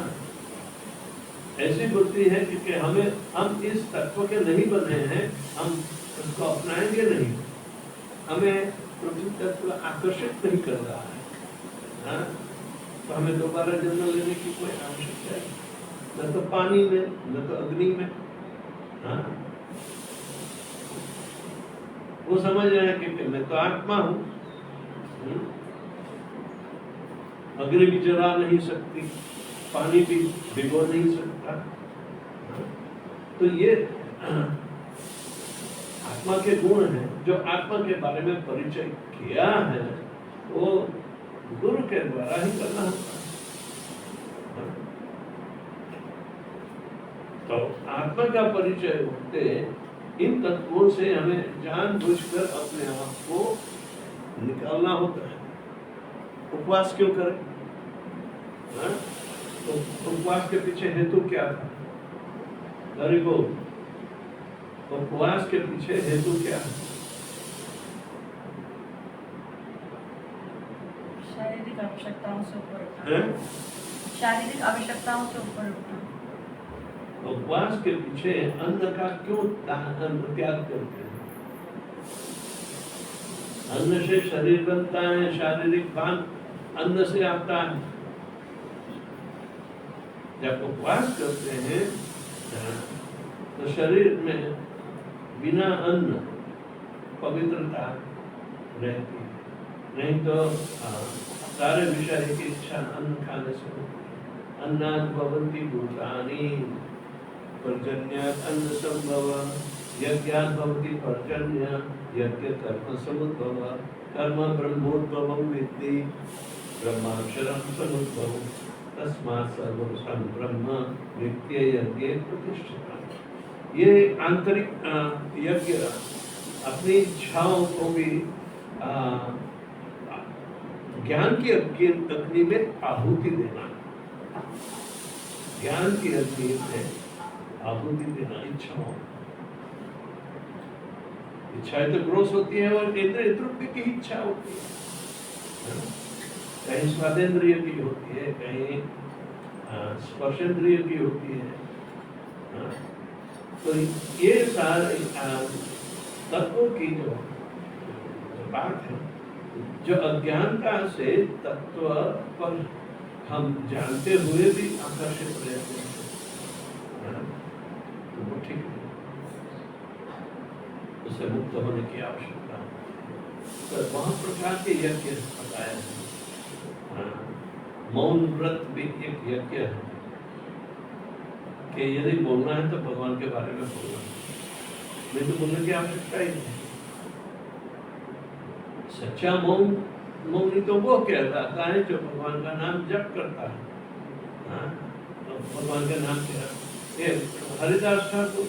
ऐसी बुद्धि है क्योंकि हम इस तत्व के नहीं बने हैं, हम उसको अपनाएंगे नहीं, हमें पृथ्वी तत्व आकर्षित नहीं कर रहा है, हाँ? तो हमें दोबारा जन्म लेने की कोई आवश्यकता है, न तो पानी में न तो अग्नि में, हाँ? वो समझ रहे हैं कि मैं तो आत्मा हूँ, अग्नि भी जला नहीं सकती, पानी भी भिगो नहीं सकता, तो ये आत्मा के गुण हैं। जो आत्मा के बारे में परिचय किया है वो गुरु के द्वारा ही करना होता है। तो आत्मा का परिचय होते इन तत्वों से हमें जानबूझकर अपने आप को निकालना होता है। उपवास क्यों करें? तो उपवास के पीछे हेतु क्या था? गरीबो, उपवास के पीछे हेतु क्या है? शारीरिक आवश्यकताओं से ऊपर उठना। शारीरिक आवश्यकताओं से ऊपर उठना। उपवास के पीछे अन्न का क्यों त्याग करते हैं? अन्न से शरीर बनता है, शारीरिक भान अन्न से आता है। जब उपवास करते हैं तो शरीर में बिना अन्न पवित्रता रहती है, नहीं तो सारे विषय की इच्छा अन्न खाने से होती है। अन्नात् भवन्ति भूतानि पर्जन्यात् अन्न संभव, यज्ञात् भवति पर्जन्य, यज्ञ कर्म समुद्भव, कर्म ब्रह्मोद्भवं विद्धि, ब्रह्माक्षरं समुद्भवम्, तस्मात् सर्वं ब्रह्म नित्य यज्ञे प्रतिष्ठितम्। ये आंतरिक यज्ञ अपनी इच्छाओं को भी ज्ञान की अग्नि में आहुति देना, ज्ञान की अग्नि में आहुति देना इच्छाओं। इच्छाएं तो ग्रोस होती है और इंद्रिय तृप्ति की इच्छा होती है, कहीं स्वादेंद्रिय की होती है, कहीं स्पर्शेंद्रिय की होती है। तो ये सारे तत्वों की जो बात है, जो अज्ञानता से तत्व पर हम जानते हुए भी आकर्षित रहते हैं, तो वो ठीक नहीं, उससे मुक्त होने की आवश्यकता है। तो बहुत प्रकार के यज्ञ बताए हैं। मौन व्रत भी एक यज्ञ है कि यदि बोलना है तो भगवान के बारे में बोलना, नहीं तो बोलने की आवश्यकता ही नहीं। सच्चा मौनी तो वो कहलाता है जो भगवान का नाम जप करता है। तो भगवान का नाम क्या? ये हरिदास ठाकुर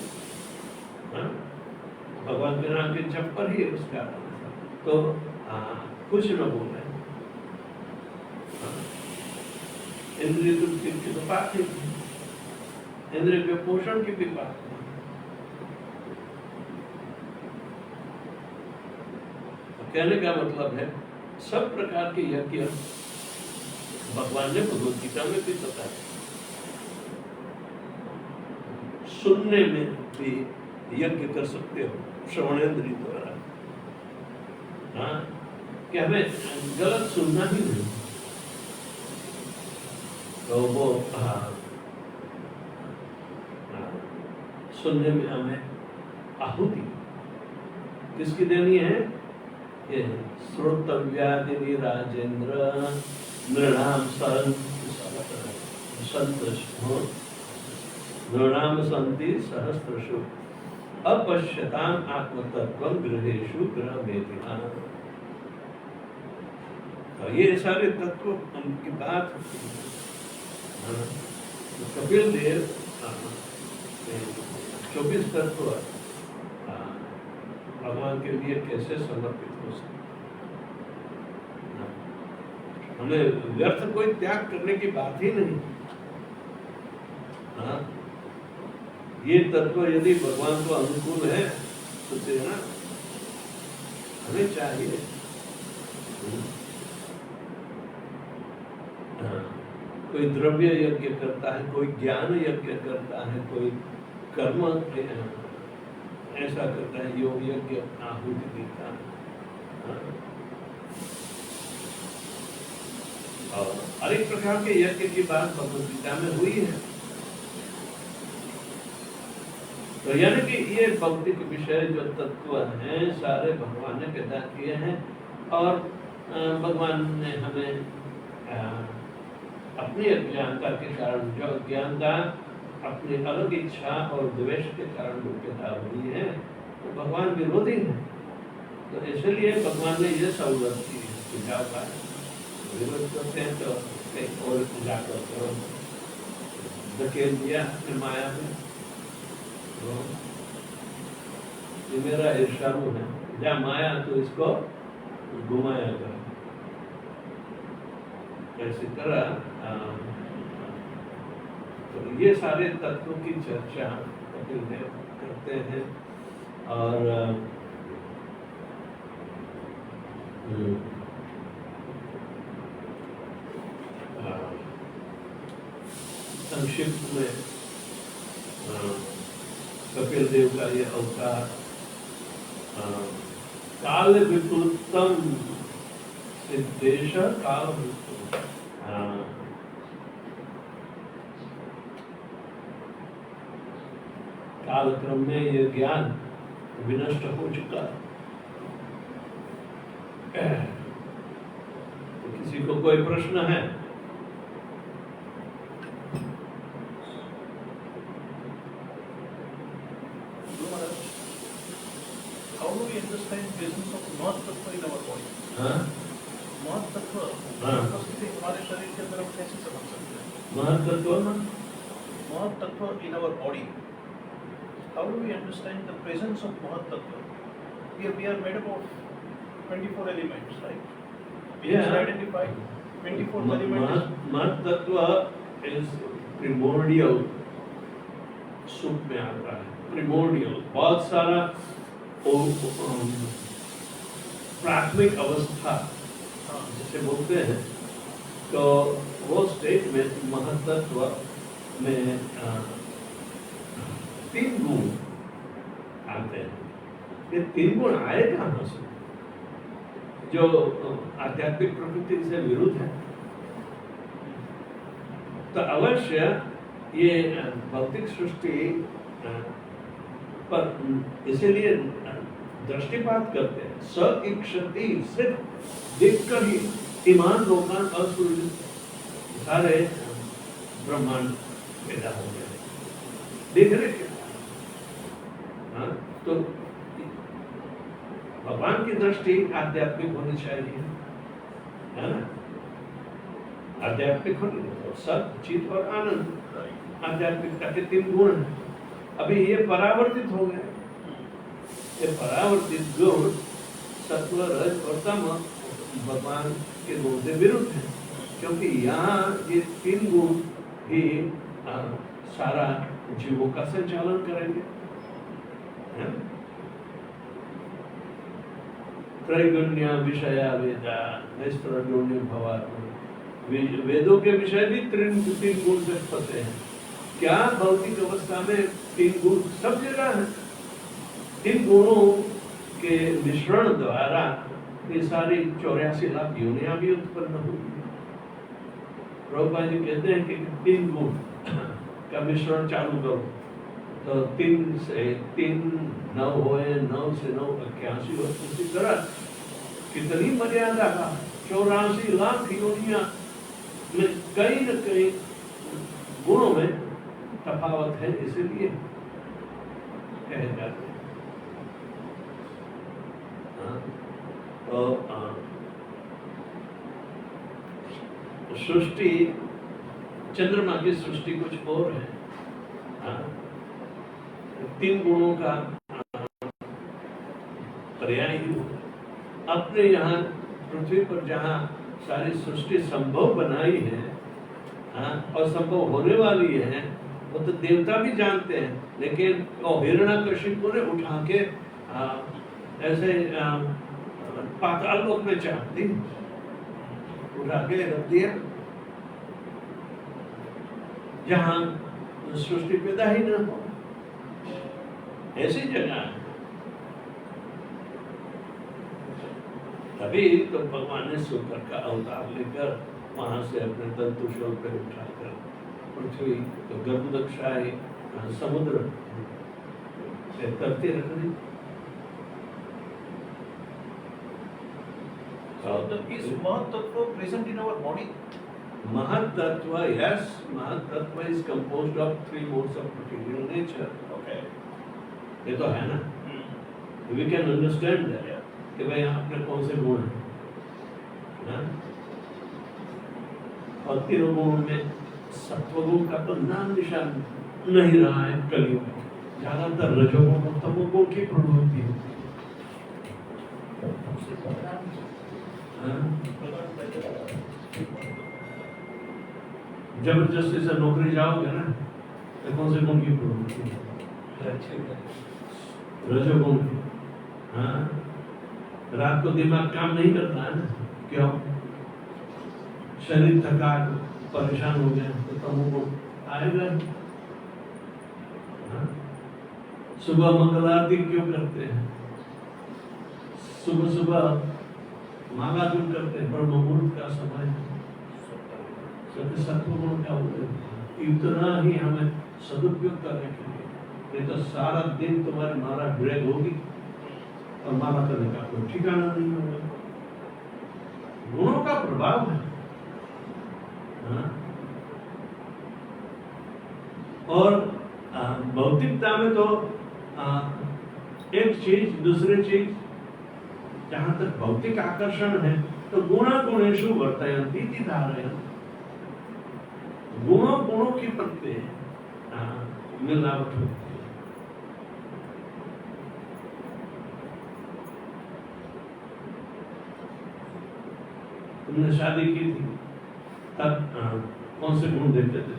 भगवान के नाम के जप पर ही उसका तो कुछ न बोल रहे। इंद्रिय तृप्ति की तो बात ही, इंद्रिय के पोषण की भी बात है। कहने का मतलब है सब प्रकार के यज्ञ भगवान ने भगवद गीता में भी बताया। सुनने में भी यज्ञ कर सकते हो श्रवणेंद्रिय द्वारा, हाँ, कि हमें गलत सुनना ही नहीं। तो वो सुनने में हमें आहुति किसकी देनी है? ये श्रोतव्यादिनी राजेंद्र नृणाम नृणाम संति सहस्रशु अपश्यताम आत्मतत्वं गृहेषु ग्रहमेधिना। तो ये सारे तत्व उनकी बात होती है। कपिल देव 24 तत्व भगवान के लिए कैसे समर्पित हो सकते? हमें व्यर्थ कोई त्याग करने की बात ही नहीं। हाँ, ये तत्व यदि भगवान को अनुकूल है तो देना हमें चाहिए। कोई द्रव्य यज्ञ करता है, कोई ज्ञान यज्ञ करता है, कोई कर्म ऐसा करता है, योग यज्ञ आहुति देता है। और अनेक प्रकार के यज्ञ की बात भगवद गीता में हुई है। तो यानी कि ये भक्ति के विषय जो तत्व हैं सारे भगवान ने पैदा किए हैं और भगवान ने हमें अपनी अज्ञानता के कारण, जो अज्ञानता अपनी अलग इच्छा और द्वेष के कारण जो पैदा हुई है, तो भगवान विरोधी है। तो इसलिए भगवान ने ये सहूलत की है, जाओ पाए विरोध करते हैं तो कहीं और जाकर करो, धकेल दिया अपने माया में। तो ये मेरा ईर्ष्यालु है, जहाँ माया तो इसको घुमाया करो। ऐसी तरह तो ये सारे तत्वों की चर्चा कपिल देव करते हैं। और संक्षिप्त में कपिल देव का ये अवतार काल विपुलतम सिद्धेश काल कालक्रम में ये ज्ञान विनष्ट हो चुका है। तो किसी को कोई प्रश्न है? How do we understand presence of Mahad Tattva in our body? हाँ? Mahad Tattva हाँ। उपस्थिति हमारे शरीर के अंदर हम कैसे समझ सकते हैं? महत्त्व ना Mahad Tattva in our body. How do we understand the presence of Mahad Tattva? We are made up of 24 elements, right? We Yeah. just identified 24 elements. महत्त्व is primordial, सूप में आता है। Primordial बहुत सारा प्राथमिक अवस्था जिसे बोलते हैं, तो वो स्टेट में महत्त्व में 3 गुण आते हैं। ये 3 गुण आए कहाँ से? जो आध्यात्मिक प्रकृति से विरुद्ध है। तो अवश्य ये भौतिक सृष्टि पर इसीलिए दृष्टिपात करते हैं। स इक्षति, सिर्फ देखकर ही ईमान लोकान असुर सारे ब्रह्मांड पैदा हो गए, देखने के। हाँ, तो भगवान की दृष्टि आध्यात्मिक होनी चाहिए, है ना? आध्यात्मिक होनी, सत, चित और आनंद आध्यात्मिकता के 3 गुण हैं। अभी ये परावर्तित हो गए। ये परावर्तित गुण सत्व, रज और तम भगवान के गुण से विरुद्ध है, क्योंकि यहाँ ये 3 गुण ही सारा जीवों का संचालन करेंगे। त्रैगुण्य विषया वेदा नैस्त्रगुण्य भवात्म। वेदों के विषय भी 3 गुण से फंसे हैं। क्या भौतिक अवस्था में 3 गुण सब जगह है? इन गुणों के मिश्रण द्वारा ये सारी 84 लाख योनियां भी उत्पन्न हुई। प्रभुपाद जी कहते हैं कि 3 गुण का मिश्रण चालू करो, तो 3 से 3 9 होए, 9 से 9 81 हो। उसी तरह कितनी मर्यादा का 84 लाख योनियां में कई न कई गुणों में तफावत है, इसीलिए कहे जाते हैं। तो सृष्टि, चंद्रमा की सृष्टि कुछ और है। 3 गुणों का पर्याय ही अपने यहाँ पृथ्वी पर जहाँ सारी सृष्टि संभव बनाई है, और संभव होने वाली है, वो तो देवता भी जानते हैं, लेकिन हिरण्यकशिपु ने उठा के ऐसे पाताल लोक में चाह दी, उठा के रख दिया। जहाँ सृष्टि पैदा ही न हो, ऐसी जगह है। तभी तो भगवान ने सुकर का अवतार लेकर वहां से अपने तंतुशोल पर उठाकर पृथ्वी तो गर्भदक्षाई समुद्र से तरती रख दी। So is Mahatattva present in our body? Mahatattva, yes, Mahatattva is composed of 3 modes of material nature. Okay. ये तो है ना, we can understand that. Yeah. कि भाई आपने कौन से गुण हैं, हाँ? और 3 गुणों में सत्वगुण का तो नाम निशान नहीं रहा है कलियुग में। ज्यादातर रजोगुण और तमोगुण की प्रवृत्ति है। हाँ? जबरदस्ती से नौकरी जाओगे ना, तो कौन से गुण की प्रवृत्ति है? रजोगुण की। हाँ? रात को दिमाग काम नहीं करता है ना, क्यों? शरीर थका, परेशान हो गया तो तमोगुण आएगा। हाँ? सुबह मंगल आरती क्यों करते हैं? सुबह सुबह माला क्यों करते हैं? ब्रह्म मुहूर्त का समय है, सत्वगुण का इतना ही हमें सदुपयोग करने के लिए, नहीं तो सारा दिन तुम्हारी माला ड्रैग होगी और माला करने का कोई ठिकाना नहीं होगा। गुणों का प्रभाव है। हाँ? और भौतिकता में तो एक चीज दूसरी चीज, जहां तक भौतिक आकर्षण है तो गुणा गुणेशु वर्तयन्ति इति धारयन्। गुणों गुणों की प्रति मिलावट होती है। तुमने शादी की थी तब कौन से गुण देखते थे?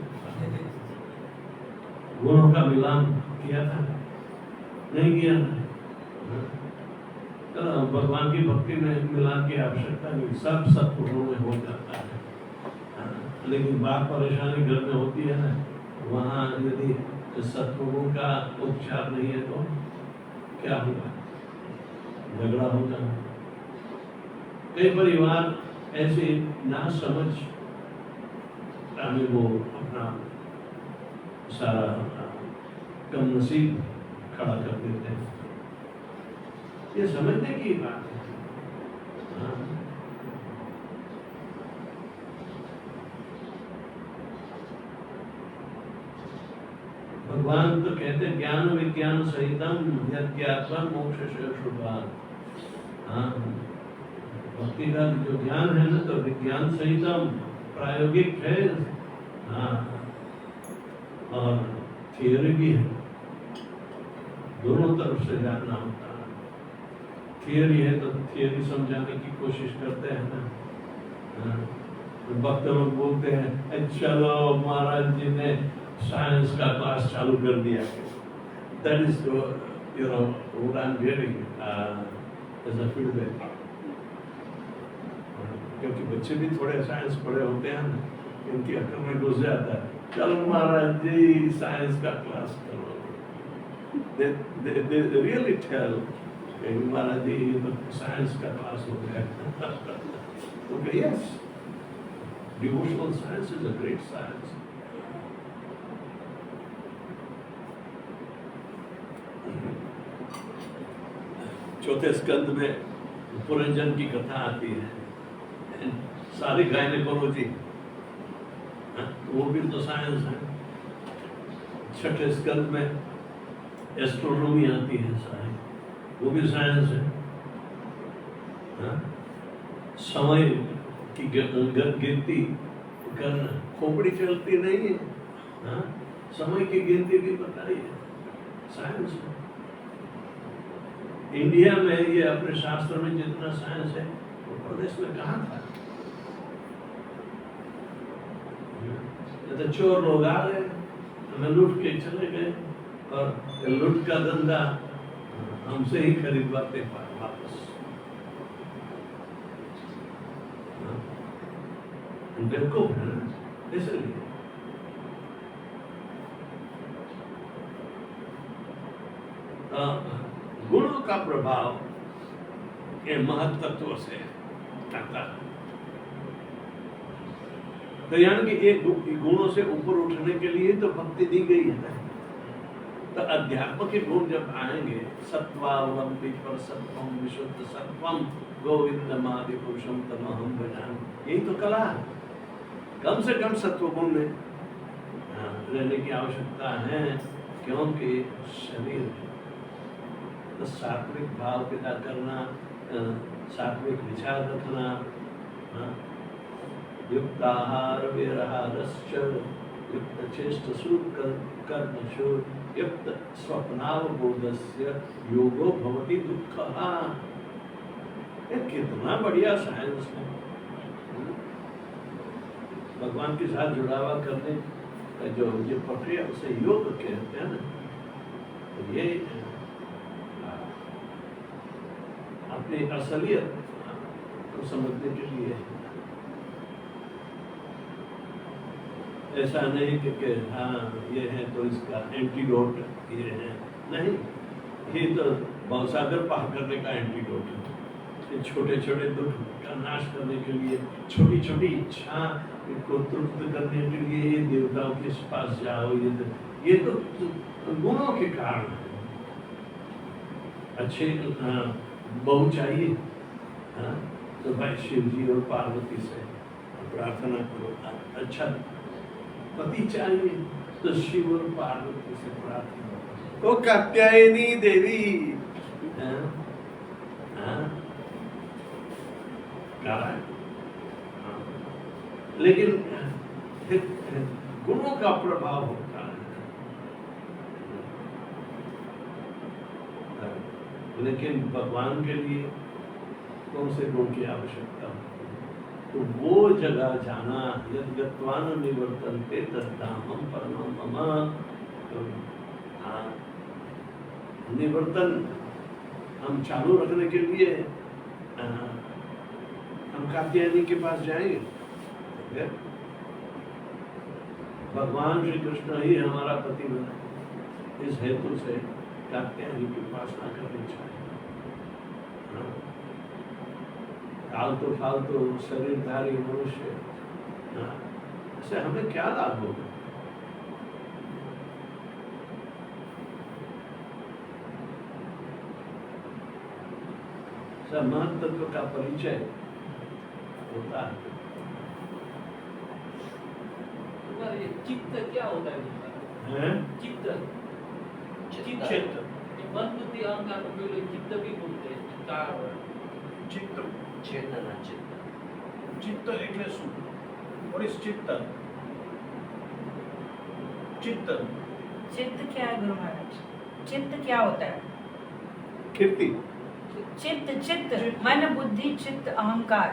गुणों का मिलान किया था? नहीं किया था। तो भगवान की भक्ति में मिलान की आवश्यकता नहीं, सब सत्गुणों में हो जाता है। लेकिन बात परेशानी घर में होती है ना, वहाँ यदि सत्गुणों का उपचार नहीं है तो क्या होगा? झगड़ा होगा। कई परिवार ऐसे ना समझ में वो अपना सारा कम नसीब खड़ा कर देते हैं। ये समझने की बात है। हाँ। भगवान तो कहते हैं ज्ञान विज्ञान सहितम यज्ञात्वा मोक्ष से शुभान। हाँ, भक्ति का जो ज्ञान है ना, तो विज्ञान सहितम प्रायोगिक है। हाँ, और थियोरी भी है, दोनों तरफ से जानना होता है। थियोरी है तो थियोरी समझाने की कोशिश करते हैं ना। हाँ, भक्त लोग बोलते हैं चलो महाराज जी ने साइंस का क्लास चालू कर दिया। That is what I am hearing as a feedback. क्योंकि बच्चे भी थोड़े साइंस पढ़े होते हैं ना, इनकी अक्ल में घुस जाता है, चलो महाराज जी साइंस का क्लास करो। they really tell महाराज जी ये तो साइंस का क्लास हो गया। Okay, yes, devotional science is a great science. चौथे स्कंद में पुरंजन की कथा आती है, सारी गायनेकोलॉजी, वो भी तो साइंस है। छठे स्कंद में एस्ट्रोनॉमी आती है सारी, वो भी साइंस है। समय की गिनती करना, खोपड़ी चलती नहीं है, समय की गिनती भी बताई है, साइंस है। इंडिया में ये अपने शास्त्र में जितना साइंस है वो प्रदेश में कहाँ था? तो चोर लोग आ गए, हमें लूट के चले गए और लूट का धंधा हमसे ही खरीदवाते वापस। बेवकूफ है ना, इसलिए गुणों का प्रभाव ये महत्त्व से आता है। तो यानी कि एक गुणों से ऊपर उठने के लिए तो भक्ति दी गई है ना। तो अध्यात्म के गुण जब आएंगे, सत्वावलंबी पर सत्वम विशुद्ध सत्वम गोविंदमादि पुरुषम तमहम भजामि, यही तो कला है। कम से कम सत्व गुण में रहने की आवश्यकता है, क्योंकि शरीर तो सात्विक भाव पैदा करना, सात्विक विचार रखना, युक्त आहार विहारश्च युक्त चेष्ट कर्मशु युक्त स्वप्नावबोधस्य योगो भवति दुःखः। ये कितना बढ़िया साइंस है। भगवान के साथ जुड़ावा करने का जो प्रक्रिया उसे योग कहते हैं ना। तो ये अपनी असलियत को समझने के लिए ऐसा नहीं कि हाँ ये है तो इसका एंटीडोट ये है, नहीं, ये तो भवसागर पार करने का एंटीडोट है। ये छोटे छोटे दुख का नाश करने के लिए, छोटी छोटी इच्छा को तृप्त करने के लिए ये देवताओं के पास जाओ, ये तो गुणों के कारण है। अच्छे बहू चाहिए, हाँ, तो भाई शिव जी और पार्वती से प्रार्थना करो। अच्छा पति चाहिए तो शिव और पार्वती से प्रार्थना करो। तो कात्यायनी देवी, हाँ, हाँ, लेकिन गुणों का प्रभाव होता है। लेकिन भगवान के लिए कौन से गुण की आवश्यकता है? तो वो जगह जाना, यद गत्वा न निवर्तन्ते तद्धामं परमं मम। निवर्तन हम चालू रखने के लिए हम कात्यायनी के पास जाएंगे। भगवान श्री कृष्ण ही हमारा पति बना, इस हेतु से कात्यायनी की उपासना करनी चाहिए। फालतू फालतू शरीरधारी मनुष्य इससे हमें क्या लाभ होगा? महत्व का परिचय होता है। चित्त क्या होता है? चित्त चित्त मन बुद्धि अहंकार को चित्त भी बोलते हैं। चित्त चेतना चित्त चित्त એટલે શું? What is चित्त? चित्त चित्त क्या है गुरु महाराज? चित्त क्या होता है? कीर्ति, चित्त चित्त मन बुद्धि चित्त अहंकार।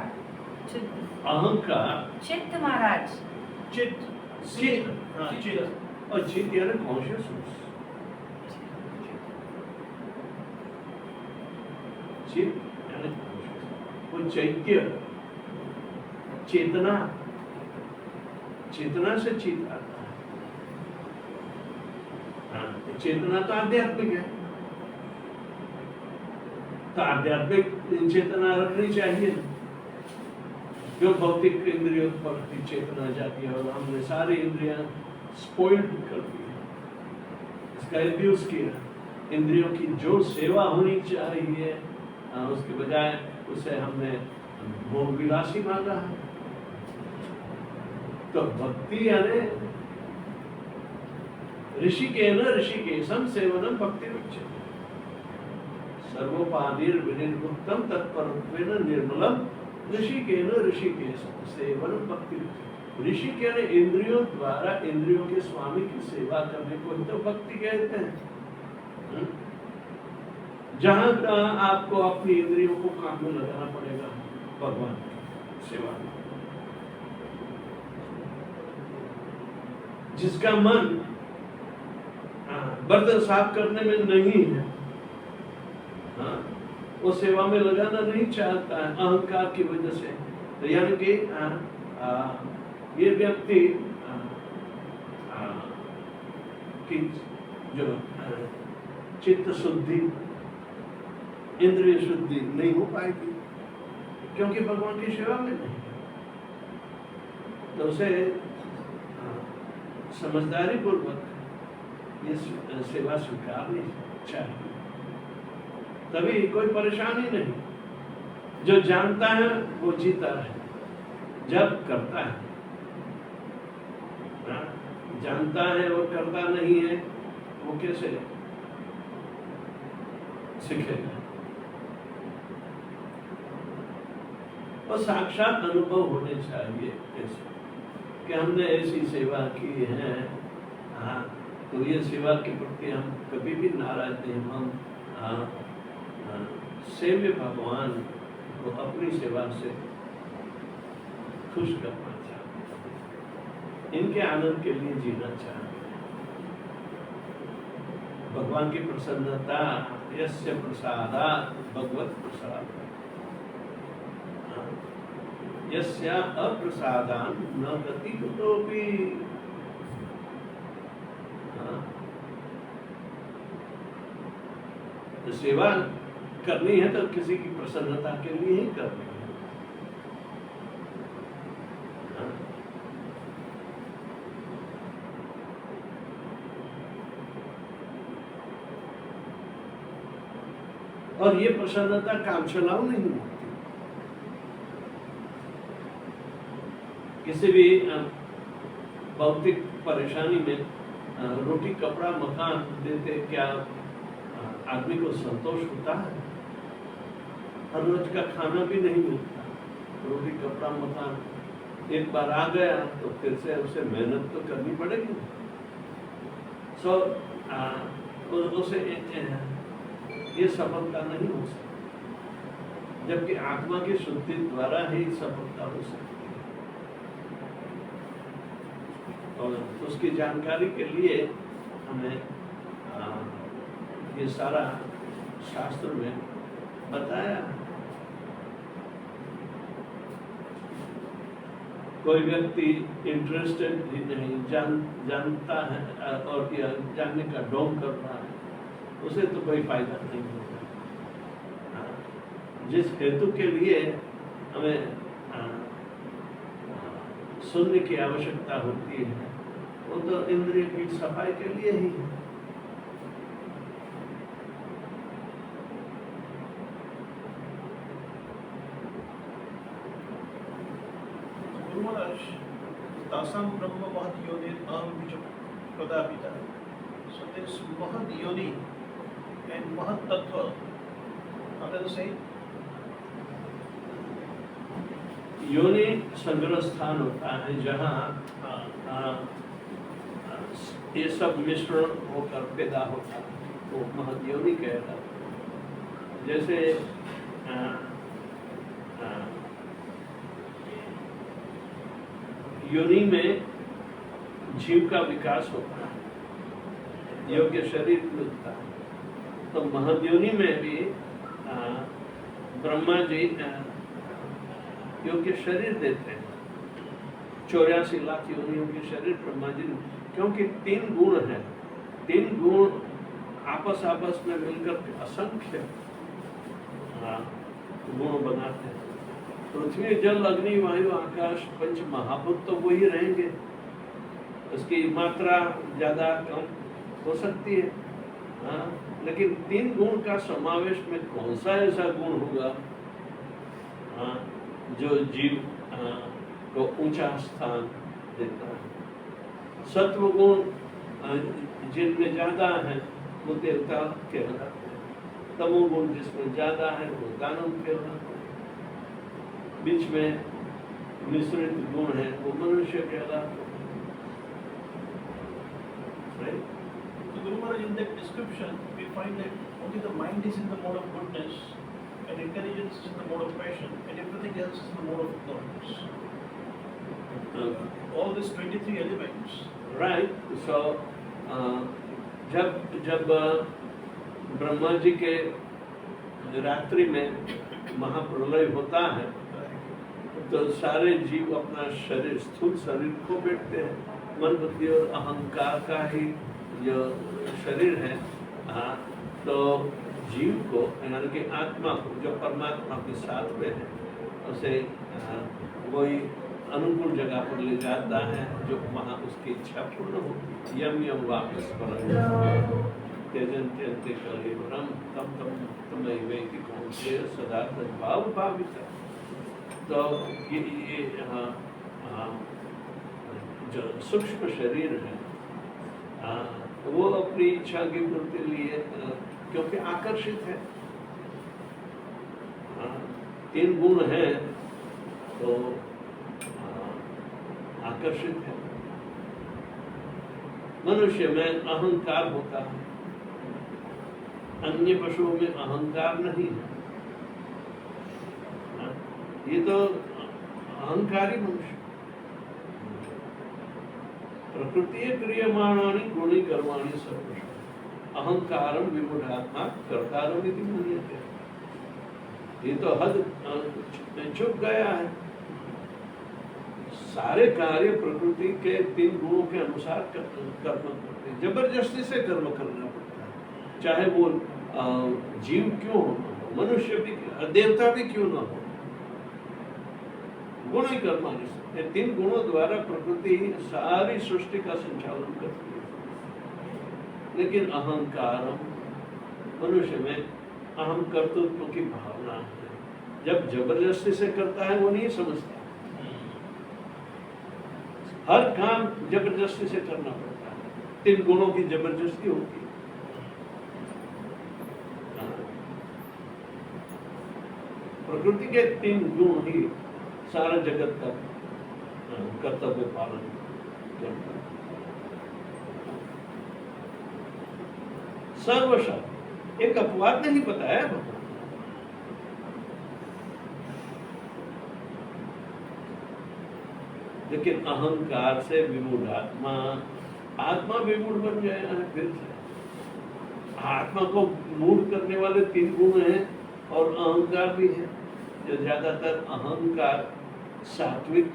चित्त अहंकार, चित्त महाराज। चित्त चित्त हाँ चित्त और चित्त यानी कॉन्शियसनेस। चित्त यानी वो चैत्य, चेतना, चेतना से चित्त आता है। हाँ, चेतना तो आध्यात्मिक है, तो आध्यात्मिक चेतना रखनी चाहिए। जो भौतिक इंद्रियों पर चेतना जाती है और हमने सारी इंद्रियां स्पॉइल्ड कर दी, इसका अब्यूज किया। इंद्रियों की जो सेवा होनी चाहिए उसके बजाय उसे हमने भोग विलासी मांगा है। तो भक्ति यानी ऋषिकेन ऋषिकेशम सेवनम भक्ति उच्यते। सर्वोपाधिर विनिर्मुक्तम तत्परत्वेन निर्मलम ऋषिकेन ऋषिकेशम सेवनम भक्ति उच्यते। ऋषि के इंद्रियों द्वारा इंद्रियों के स्वामी की सेवा करने को तो भक्ति कहते हैं। जहां कहाँ आपको अपनी इंद्रियों को काम में लगाना पड़ेगा भगवान की सेवा में। जिसका मन बर्तन साफ करने में नहीं है, वो सेवा में लगाना नहीं चाहता है अहंकार की वजह से। तो यानी कि ये व्यक्ति की जो चित्त शुद्धि, इंद्रिय शुद्धि नहीं हो पाएगी, क्योंकि भगवान की सेवा में नहीं। तो उसे समझदारी पूर्वक ये सेवा स्वीकारनी चाहिए, तभी कोई परेशानी नहीं। जो जानता है वो जीता है, जब करता है, जानता है वो करता नहीं है, वो कैसे सीखेगा? और साक्षात अनुभव होने चाहिए ऐसे कि हमने ऐसी सेवा की है। हाँ, तो ये सेवा के प्रति हम कभी भी नाराज नहीं, हम सेव्य भगवान को अपनी सेवा से खुश करना चाहते, इनके आनंद के लिए जीना चाहते। भगवान की प्रसन्नता, यस्य प्रसादात् भगवत प्रसाद, यस्य अप्रसादान न गति कुतोपि। तो सेवा करनी है तो किसी की प्रसन्नता के लिए ही करनी है। और ये प्रसन्नता काम चलाऊ नहीं होती। किसी भी भौतिक परेशानी में रोटी कपड़ा मकान देते क्या आदमी को संतोष होता है? हर रोज का खाना भी नहीं मिलता, रोटी कपड़ा मकान एक बार आ गया तो फिर से उसे मेहनत तो करनी पड़ेगी। उसे ये सफलता नहीं हो सकती, जबकि आत्मा की शुद्धि द्वारा ही सफलता हो सकती है। और उसकी जानकारी के लिए हमें ये सारा शास्त्र में बताया। कोई व्यक्ति इंटरेस्टेड ही नहीं, जानता है और या जानने का ढोंग कर रहा है, उसे तो कोई फायदा नहीं होगा। जिस हेतु के लिए हमें सुनने की आवश्यकता होती है, वो तो इंद्रिय की सफाई के लिए ही है। Guru Maharaj, Tasam Brahma Mahad Yoni Aham Viju Pradapita. So this Mahad Yoni and Mahad Tattva, what are the same? योनि संग्रह स्थान होता है जहाँ ये सब मिश्रण होकर पैदा होता है, वो महद योनि कहता है। जैसे योनि में जीव का विकास होता है, योग्य शरीर मिलता है। तो महद योनि में भी ब्रह्मा जी योग्य शरीर देते हैं। 84 लाख योनियों के शरीर ब्रह्मा जी ने, क्योंकि 3 गुण हैं, 3 गुण आपस में मिलकर असंख्य गुण बनाते हैं। पृथ्वी जल अग्नि वायु आकाश पंच महाभूत तो वही रहेंगे, उसकी मात्रा ज्यादा कम हो सकती है। लेकिन 3 गुण का समावेश में कौन सा ऐसा गुण होगा जो जीव को ऊंचा स्थान देता है? सत्व गुण जिनमें ज्यादा है वो देवता कहलाते हैं, तमोगुण जिसमें ज्यादा है वो दानव कहलाते हैं, बीच में मिश्रित गुण है वो मनुष्य कहलाते हैं। Right? So Guru Maharaj, in that description, we find that only the mind is in the mode of goodness, and intelligence is in the mode of passion, and everything else is in the mode of ignorance. All these 23 elements. Right. So जब ब्रह्मा जी के रात्रि में महाप्रलय होता है तो सारे जीव अपना शरीर, स्थूल शरीर खो बैठते हैं। मन बुद्धि और अहंकार का ही जो शरीर है तो जीव को यानी कि आत्मा को जो परमात्मा के साथ में है उसे कोई अनुकूल जगह पर ले जाता है जो वहाँ उसकी इच्छा पूर्ण होती। यम यम वापस त्यजन त्यंते कलेवरम तम तम तमय वेति कौन्तेय सदा तद्भाव भाविता। तो ये जो सूक्ष्म शरीर है वो अपनी इच्छा की पूर्ति लिए क्योंकि आकर्षित है, 3 गुण हैं तो आकर्षित है। मनुष्य में अहंकार होता है, अन्य पशुओं में अहंकार नहीं है। ये तो अहंकारी मनुष्य। प्रकृति क्रियमाणानि गुणी कर्माणि सर्वशः अहंकारम विमूढ़ात्मा कर्तारम इति मन्यते। ये तो हद चुक गया है। सारे कार्य प्रकृति के 3 गुणों के अनुसार कर्म करते हैं। जबरदस्ती से कर्म करना पड़ता है, चाहे वो जीव क्यों हो, मनुष्य भी, देवता भी क्यों ना हो। गुण ही कर्माणि, 3 गुणों द्वारा प्रकृति सारी सृष्टि का संचालन करती है। लेकिन अहंकार मनुष्य में अहम कर्तृत्व की भावना है। जब जबरदस्ती से करता है वो नहीं समझता। हर काम जबरदस्ती से करना पड़ता है, 3 गुणों की जबरदस्ती होती है। प्रकृति के 3 गुण ही सारा जगत का कर्तव्य पालन करता है। सर्वशः एक अपवाद नहीं बताया भगवान। लेकिन अहंकार से विमूढ़ आत्मा विमूढ़ बन गया है। फिर से आत्मा को मूढ़ करने वाले 3 गुण हैं और अहंकार भी है। जो ज्यादातर अहंकार सात्विक,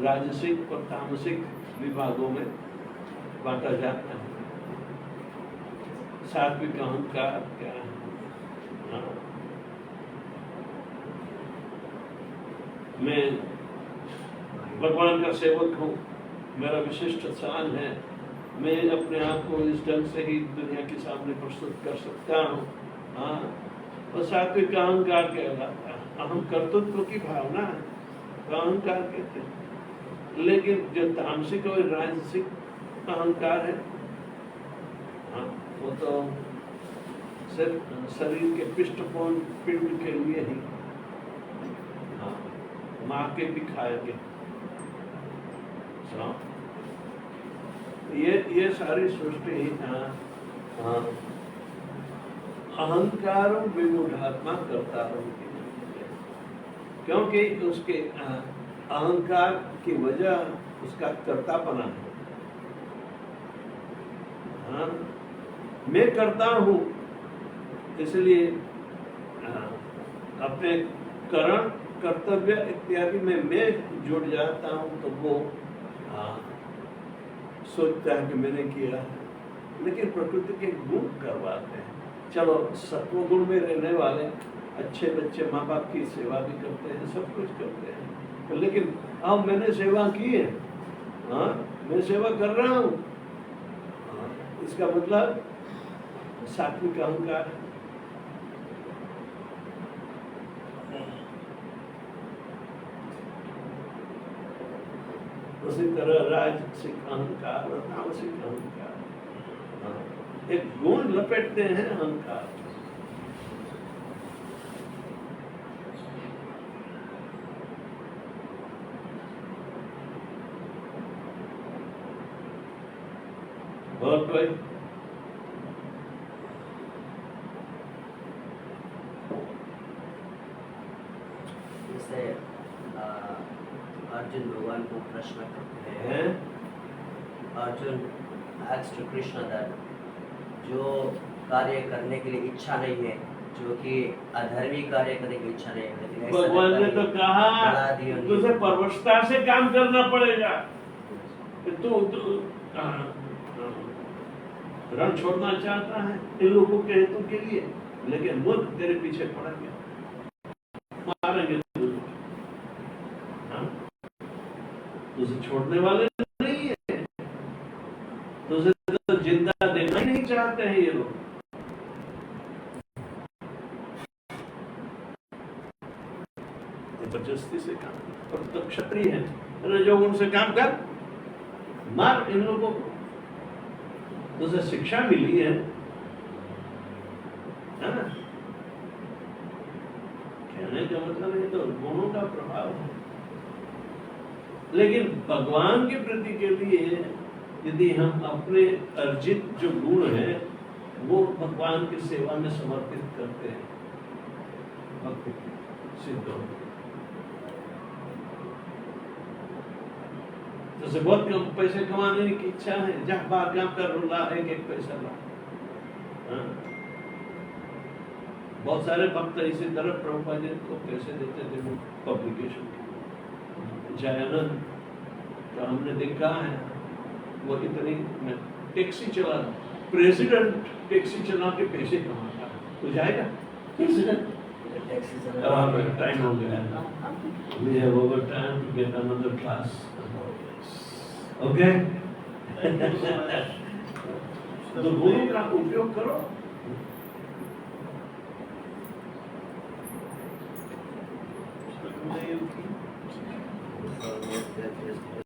राजसिक और तामसिक विभागों में बांटा जाता है। सात्विक अहंकार क्या है? मैं भगवान का सेवक हूँ, मेरा विशिष्ट स्थान है, मैं अपने आप को इस ढंग से ही दुनिया के सामने प्रस्तुत कर सकता हूँ। हाँ, और सात्विक अहंकार कहलाता है। अहम कर्तृत्व की भावना है तो अहंकार कहते हैं। लेकिन जो तामसिक और राजसिक अहंकार है, हाँ, वो तो सिर्फ शरीर के पिष्टपोषण पिंड के लिए ही, हाँ, माँ के भी खाएंगे। ये सारी सृष्टि अहंकार विमूढ़ात्मा करता है, क्योंकि उसके अहंकार की वजह उसका कर्तापना है। हाँ, मैं करता हूँ, इसलिए अपने करण कर्तव्य इत्यादि में मैं जुड़ जाता हूँ तो वो सोचता है कि मैंने किया है। लेकिन प्रकृति के गुण करवाते हैं। चलो, सत्व गुण में रहने वाले अच्छे बच्चे माँ बाप की सेवा भी करते हैं, सब कुछ करते हैं। तो लेकिन अब मैंने सेवा की है, हाँ, मैं सेवा कर रहा हूँ, इसका मतलब सात्विक अहंकार है। उसी तरह राजसिक अहंकार और तामसिक अहंकार, एक गुण लपेटते हैं अहंकार। और कोई जैसे अर्जुन भगवान को प्रश्न करते हैं। Arjun asked to Krishna that जो कार्य करने के लिए इच्छा नहीं है, जो कि अधर्मी कार्य करने की इच्छा नहीं है, लेकिन भगवान ने तो कहा तुझे परवशता से काम करना पड़ेगा। तू रण छोड़ना चाहता है इन लोगों के हेतु के लिए, लेकिन मूर्ख तेरे पीछे पड़ गया, मारेंगे तुझे। हाँ? तुझे छोड़ने वाले नहीं है, तुझे तो जिंदा देखना ही नहीं चाहते हैं ये लोग। जबरदस्ती से काम, और तो क्षत्रिय है, अरे जो उनसे काम कर, मार इन लोगों को। तुझे शिक्षा मिली है ना? कहने का मतलब है तो गुणों का प्रभाव है, लेकिन भगवान के प्रति के लिए यदि हम अपने अर्जित जो गुण है वो भगवान की सेवा में समर्पित करते हैं, भक्ति सिद्ध होती है। जैसे बहुत कम पैसे कमाने की इच्छा है, जहाँ बाहर काम कर ला, एक पैसा ला। हाँ? बहुत सारे भक्त इसी तरह प्रभुपाद जी को पैसे देते थे वो पब्लिकेशन के। जयानंद तो हमने देखा है, वो इतनी टैक्सी चला, प्रेसिडेंट टैक्सी चला के पैसे कमाता है, तो जाएगा प्रेसिडेंट? टाइम हो गया, we have over time to get another class. Okay? तो गुरु का उपयोग करो। Yes.